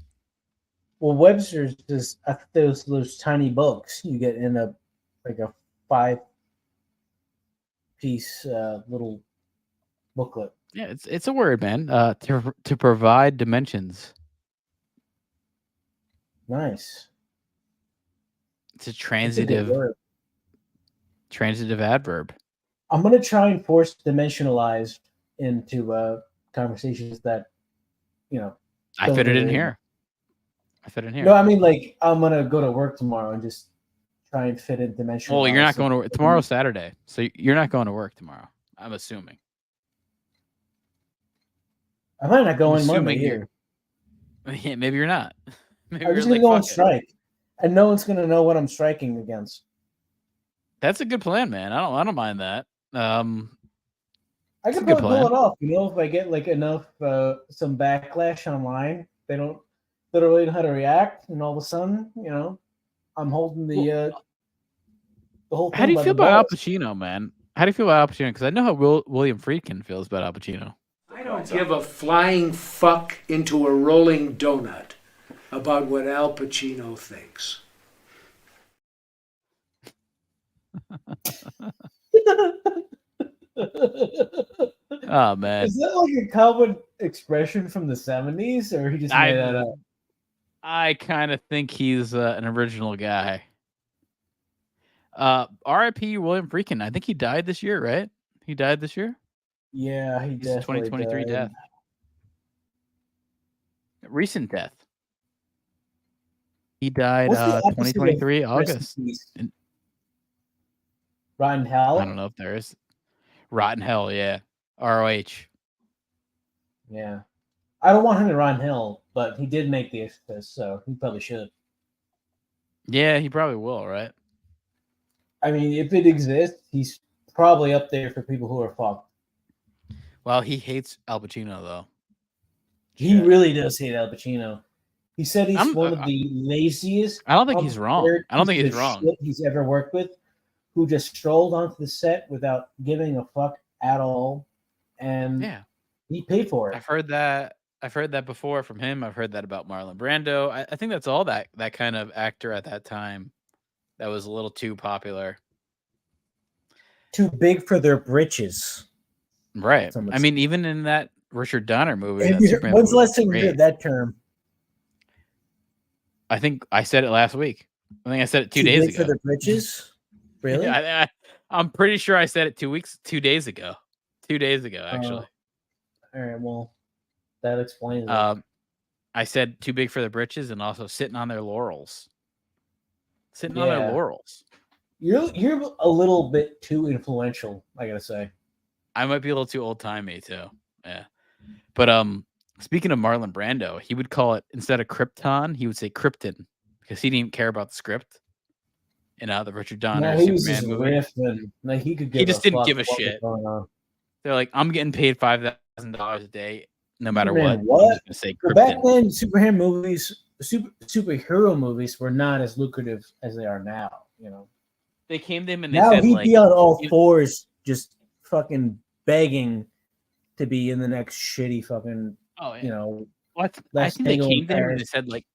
Well, Webster's is those tiny books you get in a 5-piece little booklet. Yeah, it's a word, man. To provide dimensions. Nice. It's a That's a good transitive word. adverb. I'm gonna try and force dimensionalized into conversations that I fit it in here. I fit in here. No, I mean like I'm gonna go to work tomorrow and just try and fit in dimensionalized. Well, you're not going to work tomorrow's Saturday, so you're not going to work tomorrow. I'm assuming. I might not go I'm in Monday assuming here. Yeah, maybe you're not. Maybe I'm you're just like, gonna go on "Fuck it." strike, and no one's gonna know what I'm striking against. That's a good plan, man. I don't mind that. I It's a can good probably pull plan. it off. If I get like enough some backlash online, they don't really know how to react, and all of a sudden, I'm holding the whole thing. How do you by feel the about Al balls. Pacino, man? How do you feel about Al Pacino? Because I know how William Friedkin feels about Al Pacino. I don't give a flying fuck into a rolling donut about what Al Pacino thinks. Oh man, Is that like a common expression from the 70s, or he just made that up? I kind of think he's an original guy. R.I.P. William Friedkin. I think he died this year, right? He died this year. Yeah, he He's definitely 2023 died. death. Recent death. He died What's the opposite of 2023 rest in August. peace? Rotten Hell? I don't know if there is. Rotten Hell, yeah. ROH. Yeah. I don't want him to run Hell, but he did make the Exorcist, so he probably should. Yeah, he probably will, right? I mean, if it exists, he's probably up there for people who are fucked. Well, he hates Al Pacino, though. He really does hate Al Pacino. He said he's I'm- one of the laziest. I don't think he's wrong. I don't think pieces he's of wrong. shit he's ever worked with, who just strolled onto the set without giving a fuck at all, and Yeah. he paid for it. I've heard that before from him. I've heard that about Marlon Brando. I think that's all that kind of actor at that time that was a little too popular. Too big for their britches. Right. Someone I mean, even in that Richard Donner movie. Have that you- Superman When's the movie last was time you great. heard that term? I think I said it last week. I think I said it 2 Too days big for ago. their britches? Really? Yeah, I'm pretty sure I said it 2 days ago. 2 days ago, actually. All right, well, that explains it. I said too big for the britches and also sitting on their laurels. Sitting on their Yeah. laurels. You're a little bit too influential, I gotta say. I might be a little too old timey too. Yeah. But speaking of Marlon Brando, he would call it, instead of Krypton, he would say Krypton because he didn't care about the script. And the Richard Donner No, he was Superman just movie. riffing. Like he could give He just didn't fuck give a what was shit. going on. They're like, I'm getting paid $5,000 a day, no matter Man, what. I'm what? just gonna say Well, Krypton. back then, superhero movies were not as lucrative as they are now. You know, They came to him and they now said, he'd like, be on all fours, just fucking begging to be in the next shitty fucking. Oh, yeah. You know, what? I Last think they Tango in came to him and they Paris. said, like,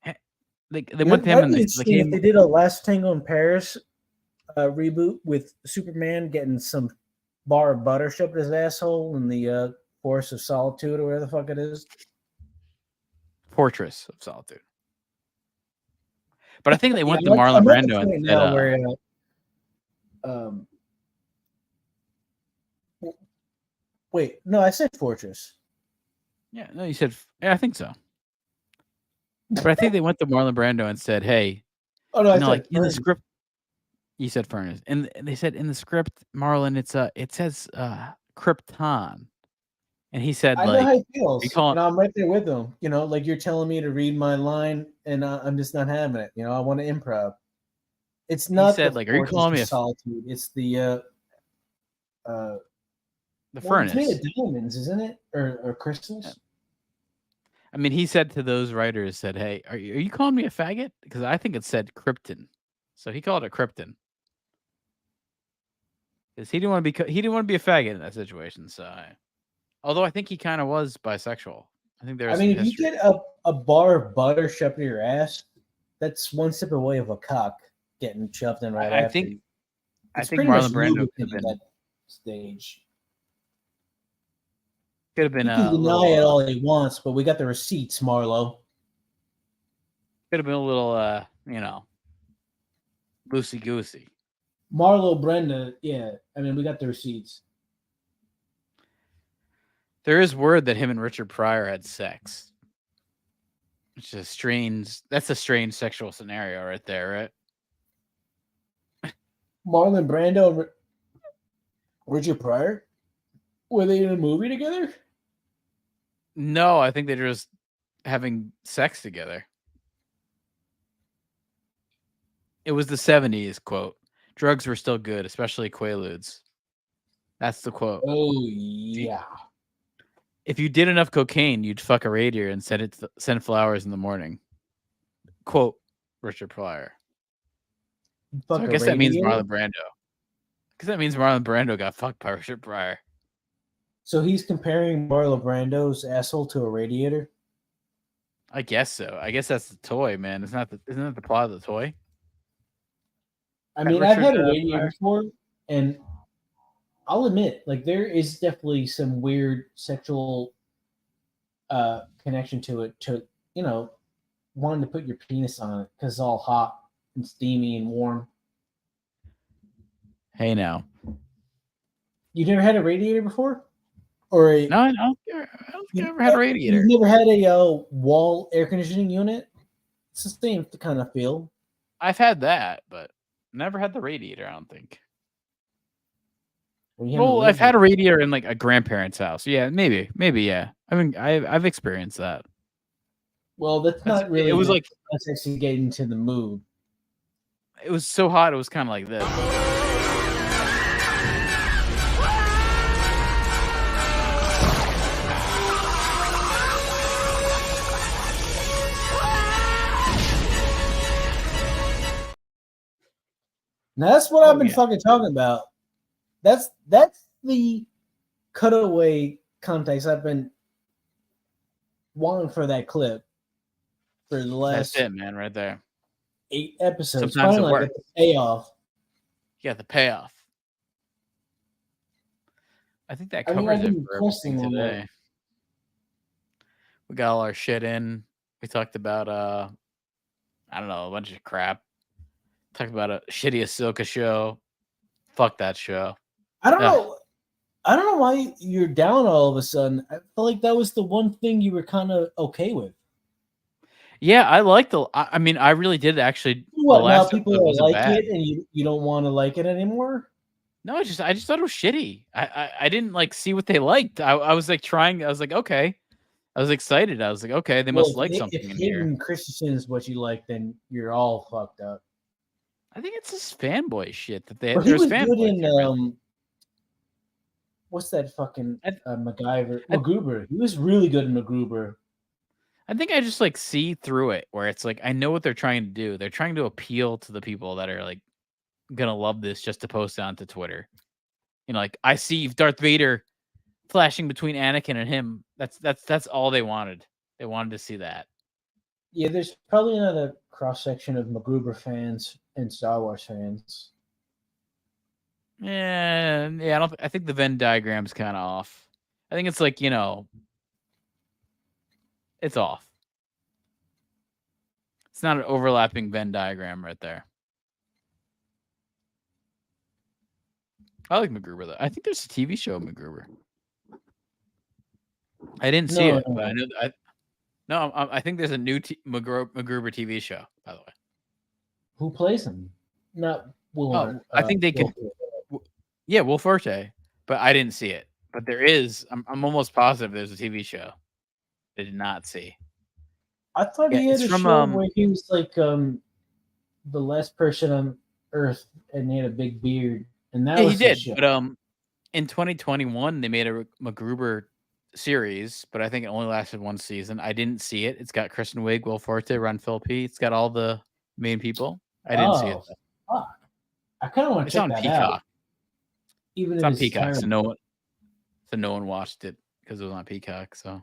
they went to him and they if they did a Last Tango in Paris reboot with Superman getting some bar of butter shoved in his asshole in the Forest of Solitude or whatever the fuck it is. Fortress of Solitude. But I think they went to I'm Marlon at the Brando point and now said, where, wait, no, I said Fortress. yeah, no, you said, yeah, I think so. But I think they went to Marlon Brando and said, hey, Oh no, I you know, said like in the Furnace. script, you said Furnace, and they said in the script, Marlon, it says Krypton, and he said, I know like, how he feels, you call and I'm right there with him. You know, like you're telling me to read my line, and I'm just not having it. You know, I want to improv. It's not said, the like, are you Fortress calling of me a- Solitude? It's the Furnace. It's made of diamonds, isn't it, or crystals? I mean, he said to those writers, said, hey, are you calling me a faggot? Because I think it said Krypton, so he called it Krypton. Because he didn't want to be a faggot in that situation. So, although I think he kind of was bisexual. I think there's. I mean, if you get a bar of butter shoved in your ass, that's one step away of a cock getting shoved in right I after. think- I It's think pretty much Marlon Brando lubricant could have at been- that stage. Could have been He can a deny little, it all he wants, but we got the receipts, Marlo. could have been a little, loosey goosey. Marlo Brenda, yeah. I mean, we got the receipts. There is word that him and Richard Pryor had sex, which is a strange. That's a strange sexual scenario right there, right? Marlon Brando and Richard Pryor? Were they in a movie together? No, I think they're just having sex together. It was the 70s, quote. Drugs were still good, especially Quaaludes. That's the quote. Oh, yeah. If you did enough cocaine, you'd fuck a reindeer and send flowers in the morning. Quote, Richard Pryor. So I guess that means Marlon Brando. Because that means Marlon Brando got fucked by Richard Pryor. So he's comparing Marlon Brando's asshole to a radiator? I guess so. I guess that's the toy, man. Isn't that the plot of the toy? I mean, Richard, I've had a radiator Pryor? before, and I'll admit, like there is definitely some weird sexual connection to it. To wanting to put your penis on it because it's all hot and steamy and warm. Hey now. You never had a radiator before, or No, I don't think I ever had a radiator. You've never had a wall air conditioning unit. It's the same kind of feel. I've had that, but never had the radiator. I don't think. Well, I've had a radiator in like a grandparent's house. Yeah, maybe, yeah. I mean, I've experienced that. Well, that's not really. It was like that's actually getting to the mood. It was so hot. It was kind of like this. Now that's what I've been fucking talking about. That's the cutaway context I've been wanting for that clip for the last. That's it, man, right there. 8 episodes. Sometimes Finally, it I works. get the payoff. Yeah, the payoff. I think that I mean, covers I've it been for questing everything on today. that. We got all our shit in. We talked about I don't know, a bunch of crap. Talked about a shitty Ahsoka show. Fuck that show. I don't know. I don't know why you're down all of a sudden. I feel like that was the one thing you were kind of okay with. Yeah, I liked the. I mean, I really did actually. What the now? last People episode wasn't like bad. it, and you don't want to like it anymore. No, I just thought it was shitty. I didn't like see what they liked. I was like trying. I was like, okay. I was excited. I was like, okay, they must like something If in here. Hayden Christensen is what you like, then you're all fucked up. I think it's this fanboy shit that they. Well, he There's was good fanboys in there, man. what's that fucking MacGyver? He was really good in MacGruber. I think I just like see through it where it's like I know what they're trying to do. They're trying to appeal to the people that are like gonna love this just to post it onto Twitter. You know, like I see Darth Vader flashing between Anakin and him. That's all they wanted. They wanted to see that. Yeah, there's probably another cross section of MacGruber fans and Star Wars fans. Yeah. I think the Venn diagram's kind of off. I think it's like it's off. It's not an overlapping Venn diagram right there. I like MacGruber though. I think there's a TV show of MacGruber. I didn't see it, but I know I think there's a new MacGruber TV show. By the way, Who plays him? Not Will. I think they could. Yeah, Will Forte, but I didn't see it. But there is. I'm almost positive there's a TV show. I did not see. I thought he had a show where he was like the last person on Earth, and he had a big beard, and that was he did. show. But in 2021 they made a MacGruber series, but I think it only lasted one season. I didn't see it. It's got Kristen Wiig, Will Forte, Ron Phillippe. It's got all the main people. I didn't see it. Fuck. I kind of want to check that out. Even it's if on Peacock, terrible. so no one watched it because it was on Peacock. So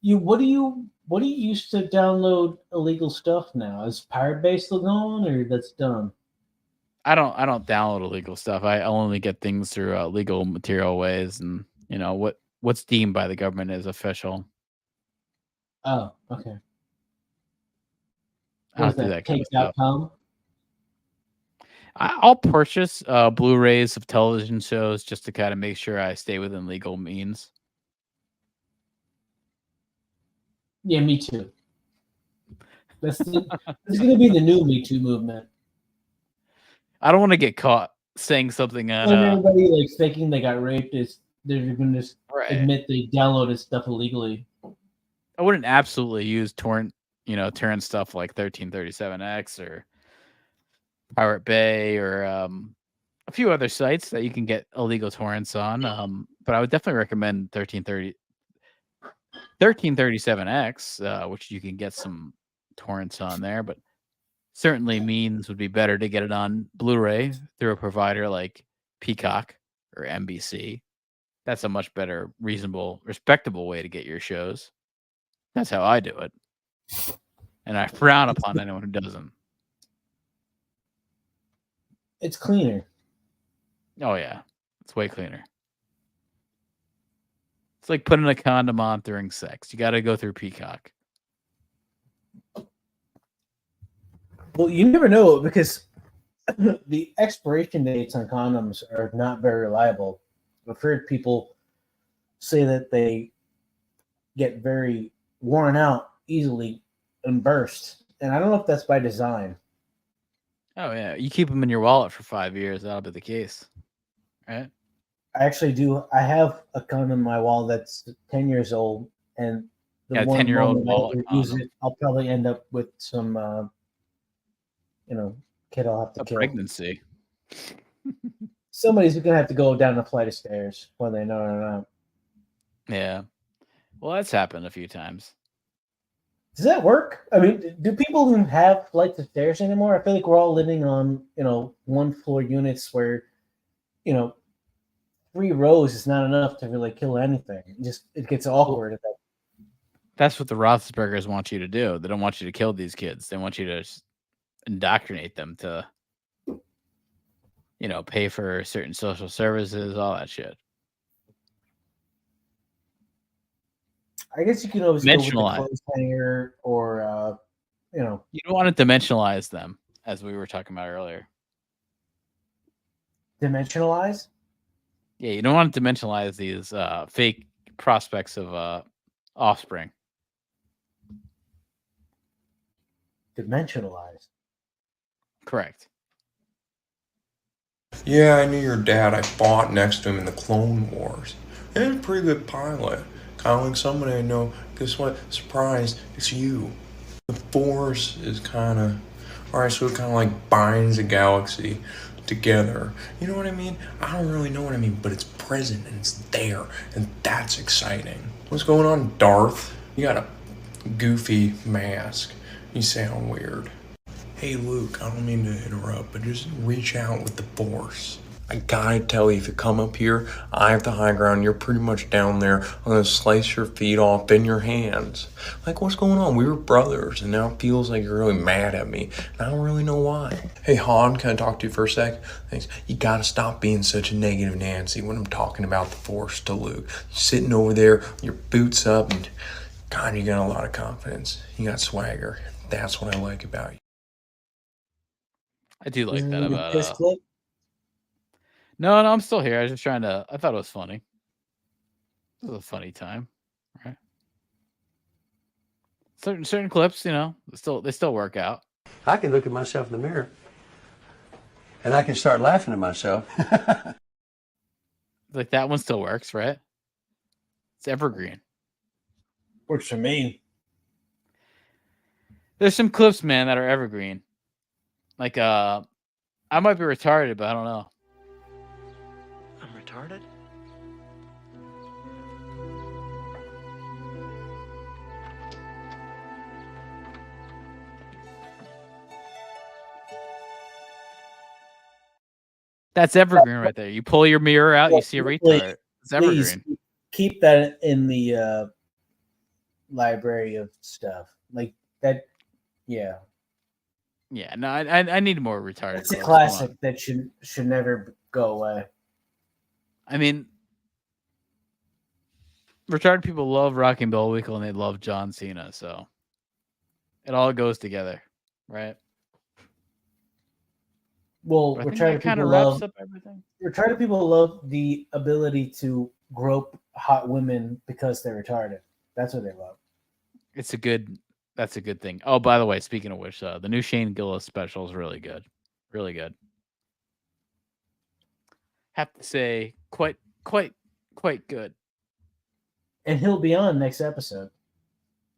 what do you use to download illegal stuff now? Is Pirate Bay still going, or that's done? I don't download illegal stuff. I only get things through legal material ways, and what's deemed by the government as official. Oh, okay. I don't do that kind of stuff. Take.com? I'll purchase Blu-rays of television shows just to kind of make sure I stay within legal means. Yeah, me too. This is going to be the new Me Too movement. I don't want to get caught saying something on. When everybody like thinking they got raped, they're going to admit they downloaded stuff illegally. I wouldn't absolutely use torrent stuff like 1337X or Pirate Bay or a few other sites that you can get illegal torrents on. But I would definitely recommend 1337X, which you can get some torrents on there. But certainly means would be better to get it on Blu-ray through a provider like Peacock or NBC. That's a much better, reasonable, respectable way to get your shows. That's how I do it. And I frown upon anyone who doesn't. It's cleaner. Oh, yeah. It's way cleaner. It's like putting a condom on during sex. You got to go through Peacock. Well, you never know because the expiration dates on condoms are not very reliable. I've heard people say that they get very worn out easily and burst. And I don't know if that's by design. Oh, yeah. You keep them in your wallet for 5 years. That'll be the case. Right? I actually do. I have a condom in my wallet that's 10 years old. And the Yeah, one 10-year-old moment I wallet ever use condom. it, I'll probably end up with some, kid I'll have to A kill. pregnancy. Somebody's going to have to go down a flight of stairs, whether they know it or not. Yeah. Well, that's happened a few times. Does that work? I mean, do people even have flights of stairs anymore? I feel like we're all living on, one floor units where, 3 rows is not enough to really kill anything. It gets awkward at that. That's what the Roethlisbergers want you to do. They don't want you to kill these kids. They want you to indoctrinate them to, pay for certain social services, all that shit. I guess you can always go with the Dimensionalize. clothes hanger or, You don't want to dimensionalize them, as we were talking about earlier. dimensionalize. Yeah, you don't want to dimensionalize these fake prospects of offspring. Dimensionalize. Correct. Yeah, I knew your dad. I fought next to him in the Clone Wars. And he's a pretty good pilot. Kind of like somebody I know. Guess what? Surprise, it's you. The Force is kind of... Alright, so it kind of like binds a galaxy together. You know what I mean? I don't really know what I mean, but it's present and it's there. And that's exciting. What's going on, Darth? You got a goofy mask. You sound weird. Hey Luke, I don't mean to interrupt, but just reach out with the Force. I gotta tell you, if you come up here, I have the high ground, you're pretty much down there. I'm gonna slice your feet off in your hands. Like, what's going on? We were brothers, and now it feels like you're really mad at me, and I don't really know why. Hey Han, can I talk to you for a sec? Thanks. You gotta stop being such a negative Nancy when I'm talking about the Force to Luke. You're sitting over there, your boots up, and God, you got a lot of confidence. You got swagger. That's what I like about you. I do like that about This clip. No, I'm still here. I was just trying to. I thought it was funny. It was a funny time, right? Certain clips, they still work out. I can look at myself in the mirror and I can start laughing at myself. Like that one still works, right? It's evergreen. Works for me. There's some clips, man, that are evergreen. Like, I might be retarded, but I don't know. I'm retarded? That's evergreen right there. You pull your mirror out, you see a retard. It's evergreen. Please keep that in the library of stuff. Like that, yeah. Yeah, no, I need more retarded. It's a clips. classic that should never go away. I mean, retarded people love Rocky and Bullwinkle and they love John Cena, so it all goes together, right? Well, But I think retarded that kinda people wraps love up everything. retarded people love the ability to grope hot women because they're retarded. That's what they love. That's a good thing. Oh, by the way, speaking of which, the new Shane Gillis special is really good. Really good. Have to say, quite good. And he'll be on next episode.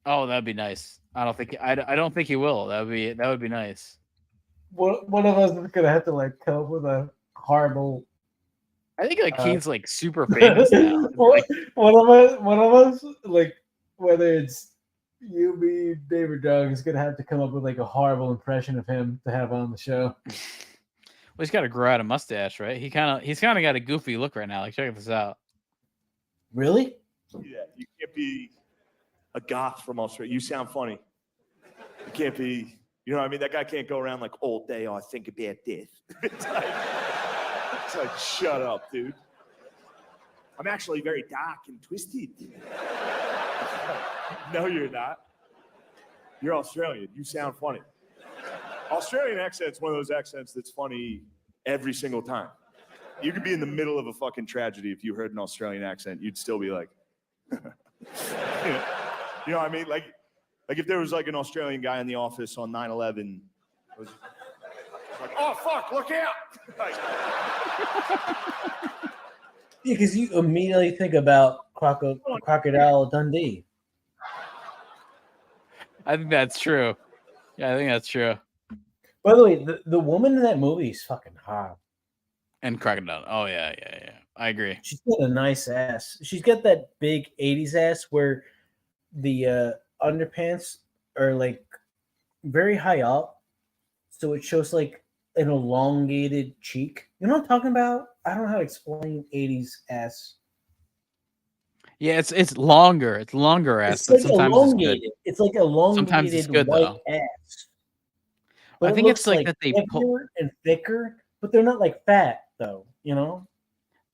Oh, that'd be nice. I don't think he will. That would be nice. One of us is gonna have to come up with a horrible. I think he's super famous now. One of us, whether it's you, me, Dave, or Doug, is gonna have to come up with a horrible impression of him to have on the show. Well, he's got to grow out a mustache, right? He's kind of got a goofy look right now. Like, check this out. Really? Yeah, you can't be a goth from Australia. You sound funny. You can't be, you know what I mean? That guy can't go around all day, I think about death. It's like, shut up, dude. I'm actually very dark and twisted. No, you're not. You're Australian. You sound funny. Australian accent's one of those accents that's funny every single time. You could be in the middle of a fucking tragedy. If you heard an Australian accent, you'd still be like, you know what I mean? Like if there was like an Australian guy in the office on 9/11, was like, oh fuck, look out! Like, Yeah, because you immediately think about Crocodile Dundee. I think that's true. Yeah, I think that's true. By the way, the woman in that movie is fucking hot. And Crocodile. Oh yeah. I agree. She's got a nice ass. She's got that big 80s ass where the underpants are like very high up. So it shows like an elongated cheek. You know what I'm talking about? I don't know how to explain 80s ass. Yeah, it's longer. It's longer ass, It's but like sometimes elongated. it's good. It's like elongated Sometimes it's good, white though. ass. But I it think it's looks like that they heavier and thicker, but they're not like fat though, you know?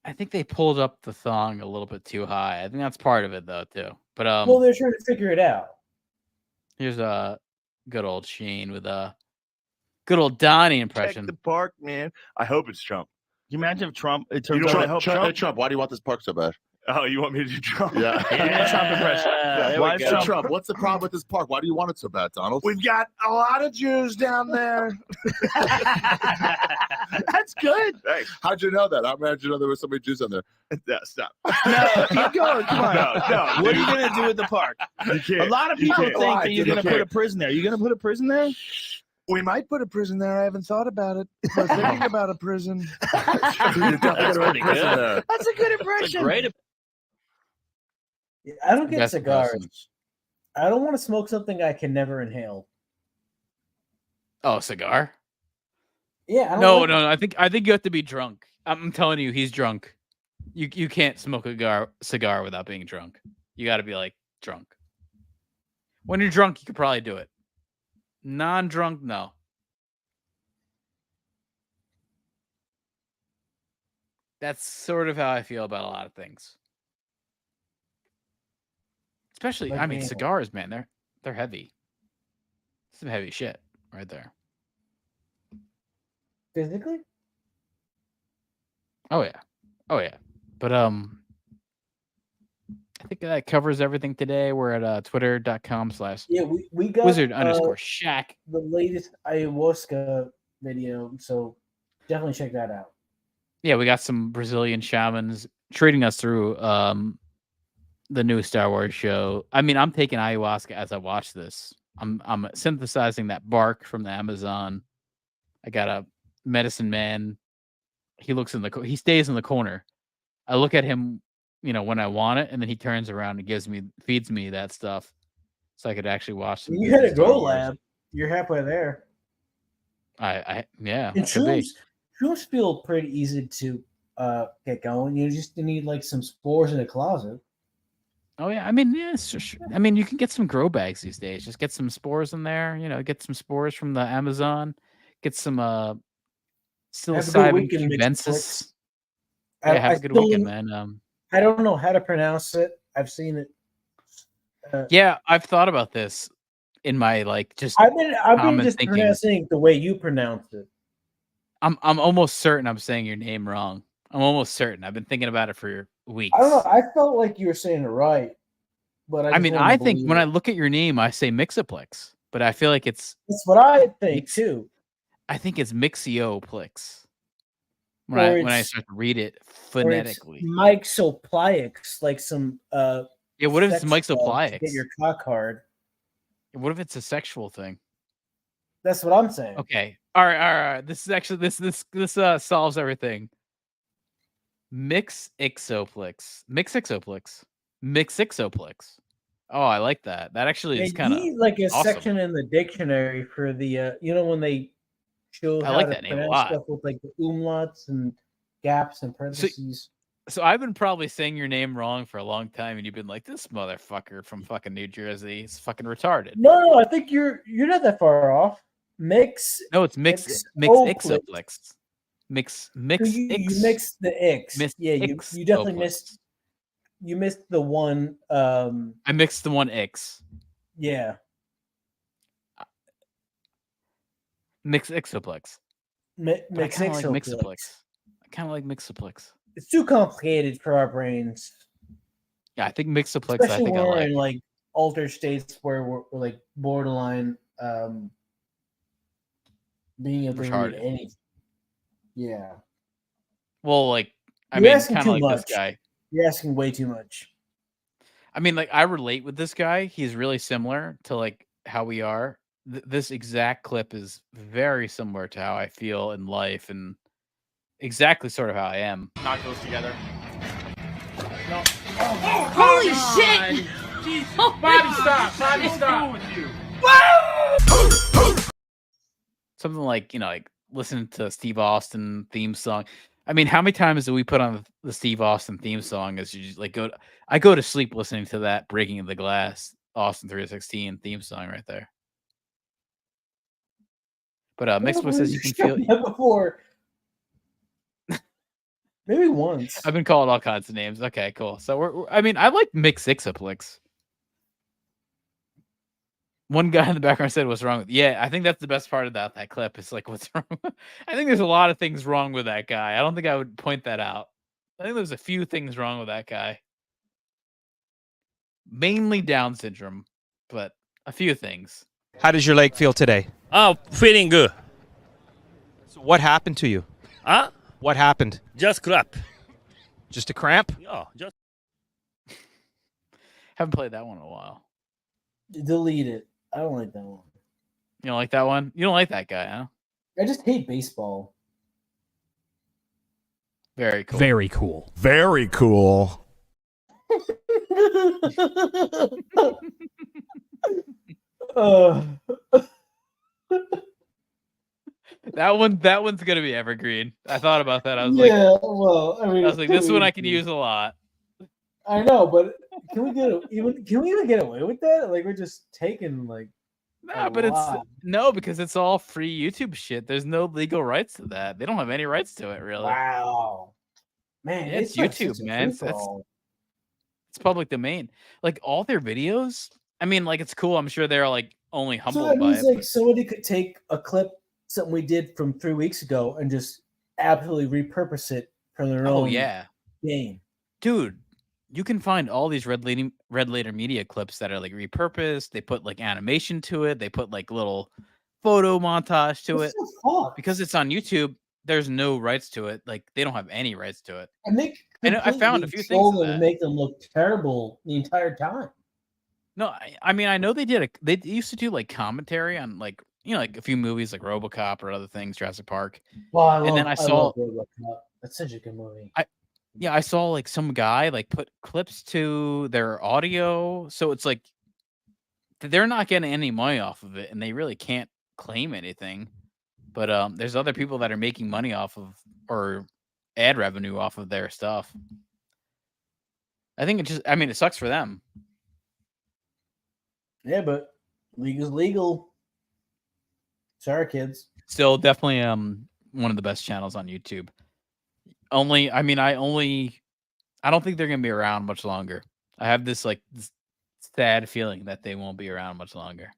I think they pulled up the thong a little bit too high. I think that's part of it though too. But Well, they're trying to figure it out. here's a good old Sheen with a good old Donnie impression. Check the park, man. I hope it's Trump. Can you imagine if Trump? It You turns don't out wanna help Trump? Trump. Why do you want this park so bad? oh, you want me to do Trump? Yeah. Trump impression. Yeah, why is Trump? What's the problem with this park? Why do you want it so bad, Donald? We've got a lot of Jews down there. That's good. Thanks. How'd you know that? How did you know there were so many Jews down there? Yeah, stop. No, keep going. Come on. No. What are you gonna do with the park? You can't. A lot of You people can't. think Why? that you're You gonna put a can't. prison there. You gonna put a prison there? We might put a prison there. I haven't thought about it. We're thinking about a prison. That's pretty good. That's a good impression. I don't get Best cigars. impression. I don't want to smoke something I can never inhale. Oh, cigar? Yeah, I don't No, like no. I think you have to be drunk. I'm telling you, he's drunk. You can't smoke a cigar without being drunk. You got to be like drunk. When you're drunk, you could probably do it. Non-drunk, no. That's sort of how I feel about a lot of things. Especially, Like I mean, me. cigars, man. They're heavy. Some heavy shit right there. physically. Oh yeah. But I think that covers everything today. We're at twitter.com/ Yeah, we got wizard_shack. the latest ayahuasca video, so definitely check that out. Yeah, we got some Brazilian shamans treating us through the new Star Wars show. I mean, I'm taking ayahuasca as I watch this. I'm synthesizing that bark from the Amazon. I got a medicine man. He looks he stays in the corner. I look at him, when I want it, and then he turns around and feeds me that stuff, so I could actually watch. You had a Grow Lab. You're halfway there. Yeah. And could be. shrooms feel pretty easy to get going. You just need like some spores in a closet. Oh yeah, I mean, yeah, sure. I mean, you can get some grow bags these days. Just get some spores in there. Get some spores from the Amazon. Get some psilocybin cubensis. Yeah, have a good weekend, man. I don't know how to pronounce it. I've seen it. Yeah, I've thought about this in my I've been just thinking. pronouncing the way you pronounce it. I'm almost certain I'm saying your name wrong. I'm almost certain. I've been thinking about it for weeks. I don't know. I felt like you were saying it right, but I think when I look at your name, I say Mixoplex, but I feel like that's what I think too. I think it's Mixioplex when I start to read it phonetically. Mixopliax, like some Yeah, what if it's Mixopliax? Get your cock hard. What if it's a sexual thing? That's what I'm saying. Okay. All right. This is actually this solves everything. Mixoplex. Oh, I like that. That actually is kind of like a awesome. section in the dictionary for the when they show how to pronounce stuff with like the umlauts and gaps and parentheses. So I've been probably saying your name wrong for a long time, and you've been like, "This motherfucker from fucking New Jersey is fucking retarded." No, I think you're not that far off. No, it's Mixoplex. Mix. You mixed the X. Yeah, you definitely missed You missed the one. I mixed the one X. Yeah. Mix Ixoplex. But I Mix kind of like Mixoplex. Mixoplex. I kind of like Mixoplex. It's too complicated for our brains. Yeah, I think Mixoplex. Especially I think when I we're like. in like altered states where we're like borderline being able to read Retarded. anything. Yeah. Well, like I You're mean, asking kind too of like much. this guy. You're asking way too much. I mean, like I relate with this guy. He's really similar to like how we are. This exact clip is very similar to how I feel in life and exactly sort of how I am. Knock those together. No. Holy shit! Jesus. Oh Bobby, my stop! God. Bobby, stop! With you. Something like, like listening to Steve Austin theme song. I mean, how many times do we put on the Steve Austin theme song as you just like I go to sleep listening to that Breaking of the Glass Austin 316 theme song right there. But Mixbook says you can feel that before. Maybe once. I've been called all kinds of names. Okay, cool. So I mean, I like Mix Ixoplex. One guy in the background said, "What's wrong with?" Yeah, I think that's the best part about that clip. Is like, what's wrong? I think there's a lot of things wrong with that guy. I don't think I would point that out. I think there's a few things wrong with that guy. Mainly Down syndrome, but a few things. How does your leg feel today? Oh, feeling good. So what happened to you? Huh? What happened? Just crap. Just a cramp? Yeah, just. Haven't played that one in a while. Delete it. I don't like that one. You don't like that one? You don't like that guy, huh? I just hate baseball. Very cool. Very cool. Very cool. That one's gonna be evergreen. I thought about that. I was well, I mean, I was like, this one I can use a lot. I know, but can we even get away with that? Like we're just taking like. No, but because it's all free YouTube shit. There's no legal rights to that. They don't have any rights to it, really. Wow, man, Yeah, it's YouTube, man. It's public domain. Like all their videos. I mean, like it's cool. I'm sure they're like only So humbled that by means it. like somebody could take a clip, something we did from 3 weeks ago, and just absolutely repurpose it for their Oh own yeah, game. dude. You can find all these Red Letter Media clips that are like repurposed. They put like animation to it. They put like little photo montage to it. Because it's on YouTube, there's no rights to it. Like they don't have any rights to it. And they I found a few things control of them that. and make them look terrible the entire time. No, I mean I know they used to do like commentary on like like a few movies like RoboCop or other things, Jurassic Park. Well, and then I I saw love RoboCop. That's such a good movie. I saw like some guy like put clips to their audio, so it's like they're not getting any money off of it, and they really can't claim anything. But there's other people that are making money off of or ad revenue off of their stuff. I think it sucks for them. Yeah, but legal's legal. Sorry, kids. Still, definitely one of the best channels on YouTube. I don't think they're gonna be around much longer. I have this sad feeling that they won't be around much longer.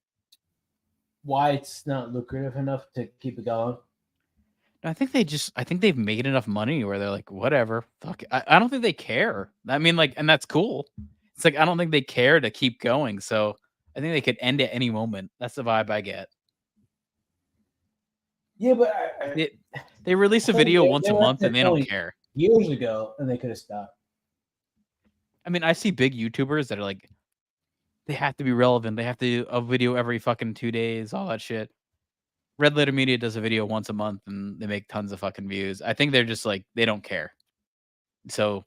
Why it's not lucrative enough to keep it going? I think they've made enough money where they're like, whatever, fuck it. I don't think they care. I mean, like, and that's cool. It's like I don't think they care to keep going. So I think they could end at any moment. That's the vibe I get. Yeah, but they release a video once a month and they don't care. Years ago, and they could have stopped. I mean, I see big YouTubers that are like, they have to be relevant. They have to do a video every fucking 2 days, all that shit. Red Letter Media does a video once a month and they make tons of fucking views. I think they're just like, they don't care. So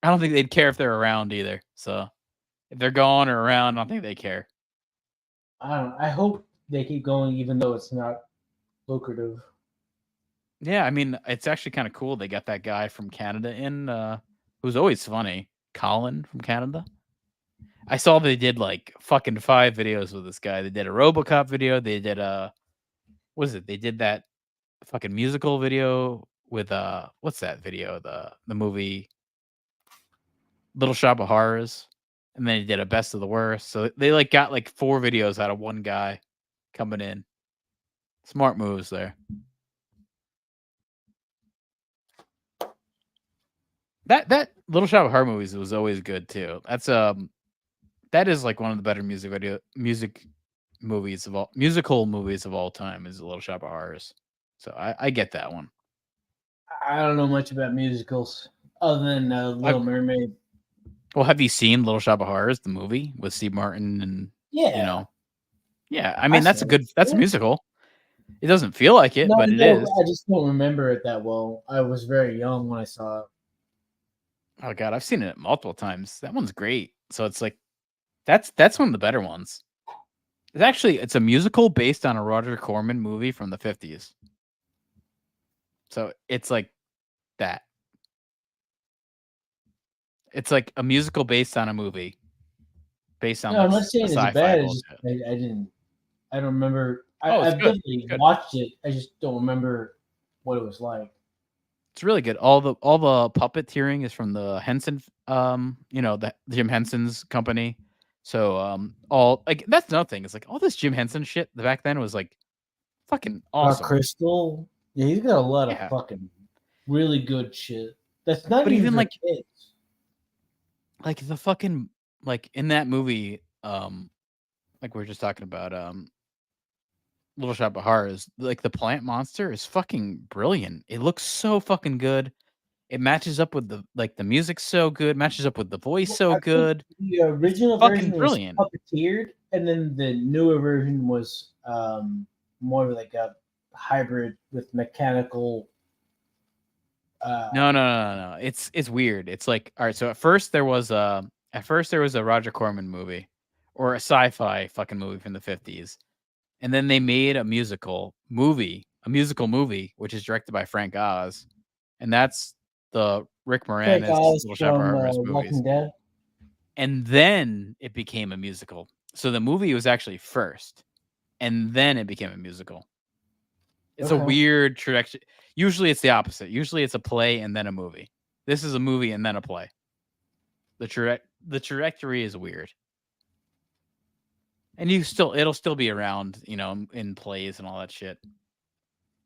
I don't think they'd care if they're around either. So if they're gone or around, I don't think they care. I don't know. I hope they keep going, even though it's not lucrative. Yeah, I mean, it's actually kind of cool. They got that guy from Canada in, who's always funny, Colin from Canada. I saw they did like fucking 5 videos with this guy. They did a RoboCop video. They did they did that fucking musical video with what's that video? The movie Little Shop of Horrors, and then he did a Best of the Worst. So they like got like 4 videos out of one guy coming in. Smart moves there. That Little Shop of Horror movies was always good too. That is like one of the better musical movies of all time is Little Shop of Horrors. So I get that one. I don't know much about musicals other than Little Mermaid. Well, have you seen Little Shop of Horrors, the movie with Steve Martin and Yeah. Yeah, I mean that's a musical. It doesn't feel like it, but it is. I just don't remember it that well. I was very young when I saw it. Oh god, I've seen it multiple times. That one's great. So it's like that's one of the better ones. It's a musical based on a Roger Corman movie from the 50s. So it's like that. It's like a musical based on a movie. Based on No, I'm not saying it's bad. I don't remember. I've definitely watched it. I just don't remember what it was like. It's really good. All the puppeteering is from the Henson, the Jim Henson's company. So all like that's another thing. It's like all this Jim Henson shit back then was like fucking awesome. Crystal, yeah, he's got a lot of fucking really good shit. That's not even like kids. Like the fucking like in that movie, like we were just talking about, Little Shop of Horrors, like the plant monster is fucking brilliant. It looks so fucking good. It matches up with the music's so good, matches up with the voice so good. The original Fucking version brilliant. was puppeteered, and then the newer version was more like a hybrid with mechanical. No. It's weird. It's like, all right. So at first there was a Roger Corman movie, or a sci-fi fucking movie from the 50s, and then they made a musical movie, which is directed by Frank Oz, and that's the Rick Moranis Little Shop of Horrors movies. Walking Dead. And then it became a musical. So the movie was actually first, and then it became a musical. It's a weird trajectory. Usually it's the opposite. Usually it's a play and then a movie. This is a movie and then a play. The trajectory is weird. And it'll still be around, in plays and all that shit.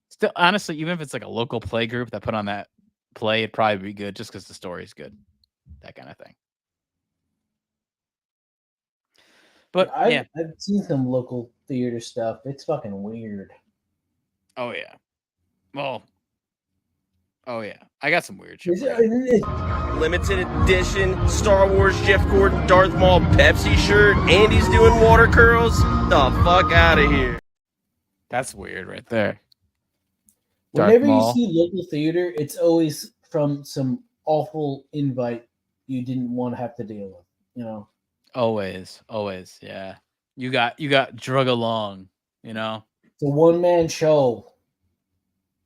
Still, honestly, even if it's like a local play group that put on that play, it'd probably be good just because the story's good. That kind of thing. But I've seen some local theater stuff. It's fucking weird. Oh yeah. Well. Oh yeah. I got some weird shit. Limited edition Star Wars Jeff Gordon Darth Maul Pepsi shirt. Andy's doing water curls. The fuck out of here. That's weird right there. Whenever you see local theater, it's always from some awful invite you didn't want to have to deal with. Always, yeah. You got drug along, It's a one-man show.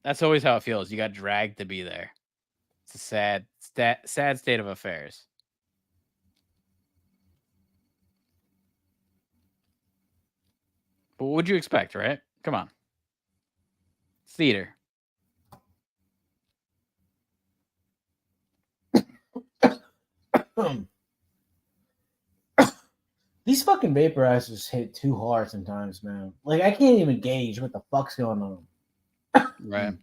That's always how it feels. You got dragged to be there. It's a sad state of affairs. But what would you expect, right? Come on. It's theater. These fucking vaporizers hit too hard sometimes, man. Like I can't even gauge what the fuck's going on. Right.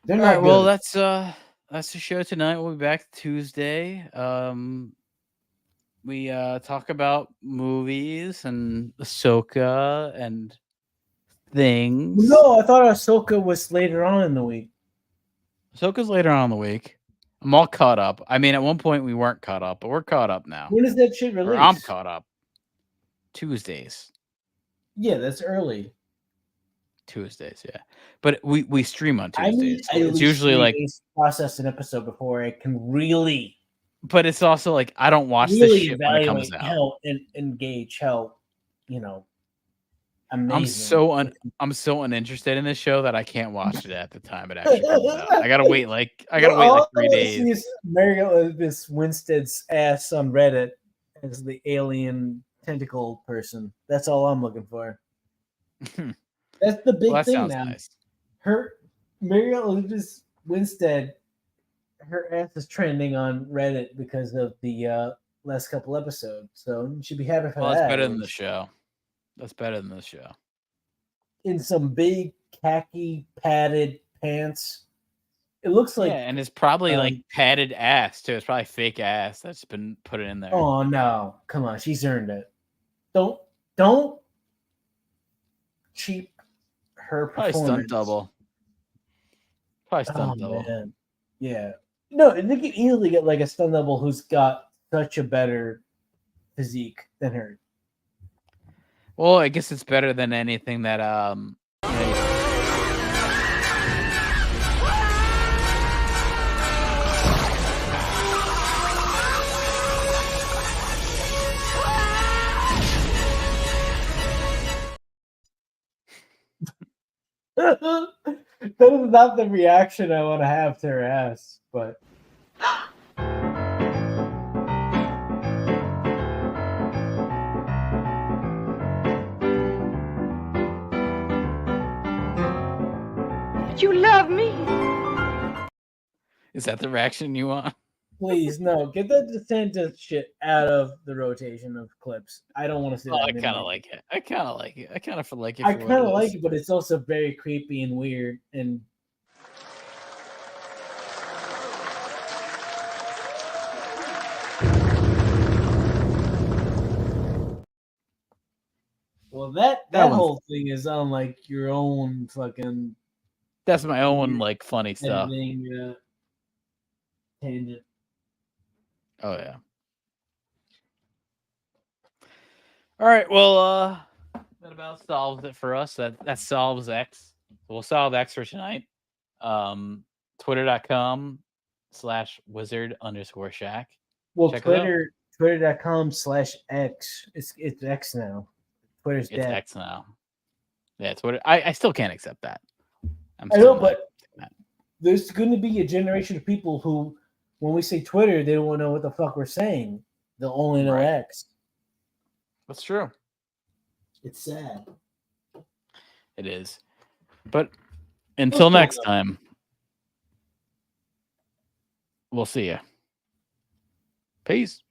They're All not right, well, good. that's the show tonight. We'll be back Tuesday. We talk about movies and Ahsoka and things. No, I thought Ahsoka was later on in the week. Ahsoka's later on in the week. I'm all caught up. I mean, at one point we weren't caught up, but we're caught up now. When is that shit released? Or I'm caught up. Tuesdays. Yeah, that's early. Tuesdays, yeah. But we stream on I Tuesdays. need So it's usually like process an episode before I can really. But it's also like I don't watch really this shit when it comes out. How and engage how amazing. I'm so uninterested in this show that I can't watch it at the time it actually comes out. I gotta wait like 3 days. Mary this Winstead's ass on Reddit as the alien tentacle person. That's all I'm looking for. That's the big thing now. Nice. Mary Elizabeth Winstead her ass is trending on Reddit because of the last couple episodes. So you should be happy for Well, that. that's better than the show. That's better than the show. In some big khaki padded pants. It looks like yeah, and it's probably like padded ass too. It's probably fake ass that's been put in there. Oh no, come on, she's earned it. Don't cheap her Probably performance. stunt double. Probably stunt double. Man. Yeah. No, they could easily get like a stunt double who's got such a better physique than her. Well, I guess it's better than anything that That is not the reaction I want to have to her ass, but You love me. is that the reaction you want? please no, get that DeSantis shit out of the rotation of clips. I don't want to see that. I kind of like it. I kind of like it. I kind of feel like it. I kind of like it, but it's also very creepy and weird. And well, that whole thing is on like your own fucking. That's my own like funny stuff. Editing, tangent. Oh yeah. All right. Well, that about solves it for us. That solves X. We'll solve X for tonight. Twitter.com/wizard_shack. Well, Check it out. Twitter.com/X. It's X now. Twitter's It's dead. X now. Yeah, Twitter. I still can't accept that. I know, still not but accepting that. there's going to be a generation of people who, when we say Twitter, they don't know what the fuck we're saying. They'll only know X. That's true. It's sad. It is. But until next time, we'll see you. Peace.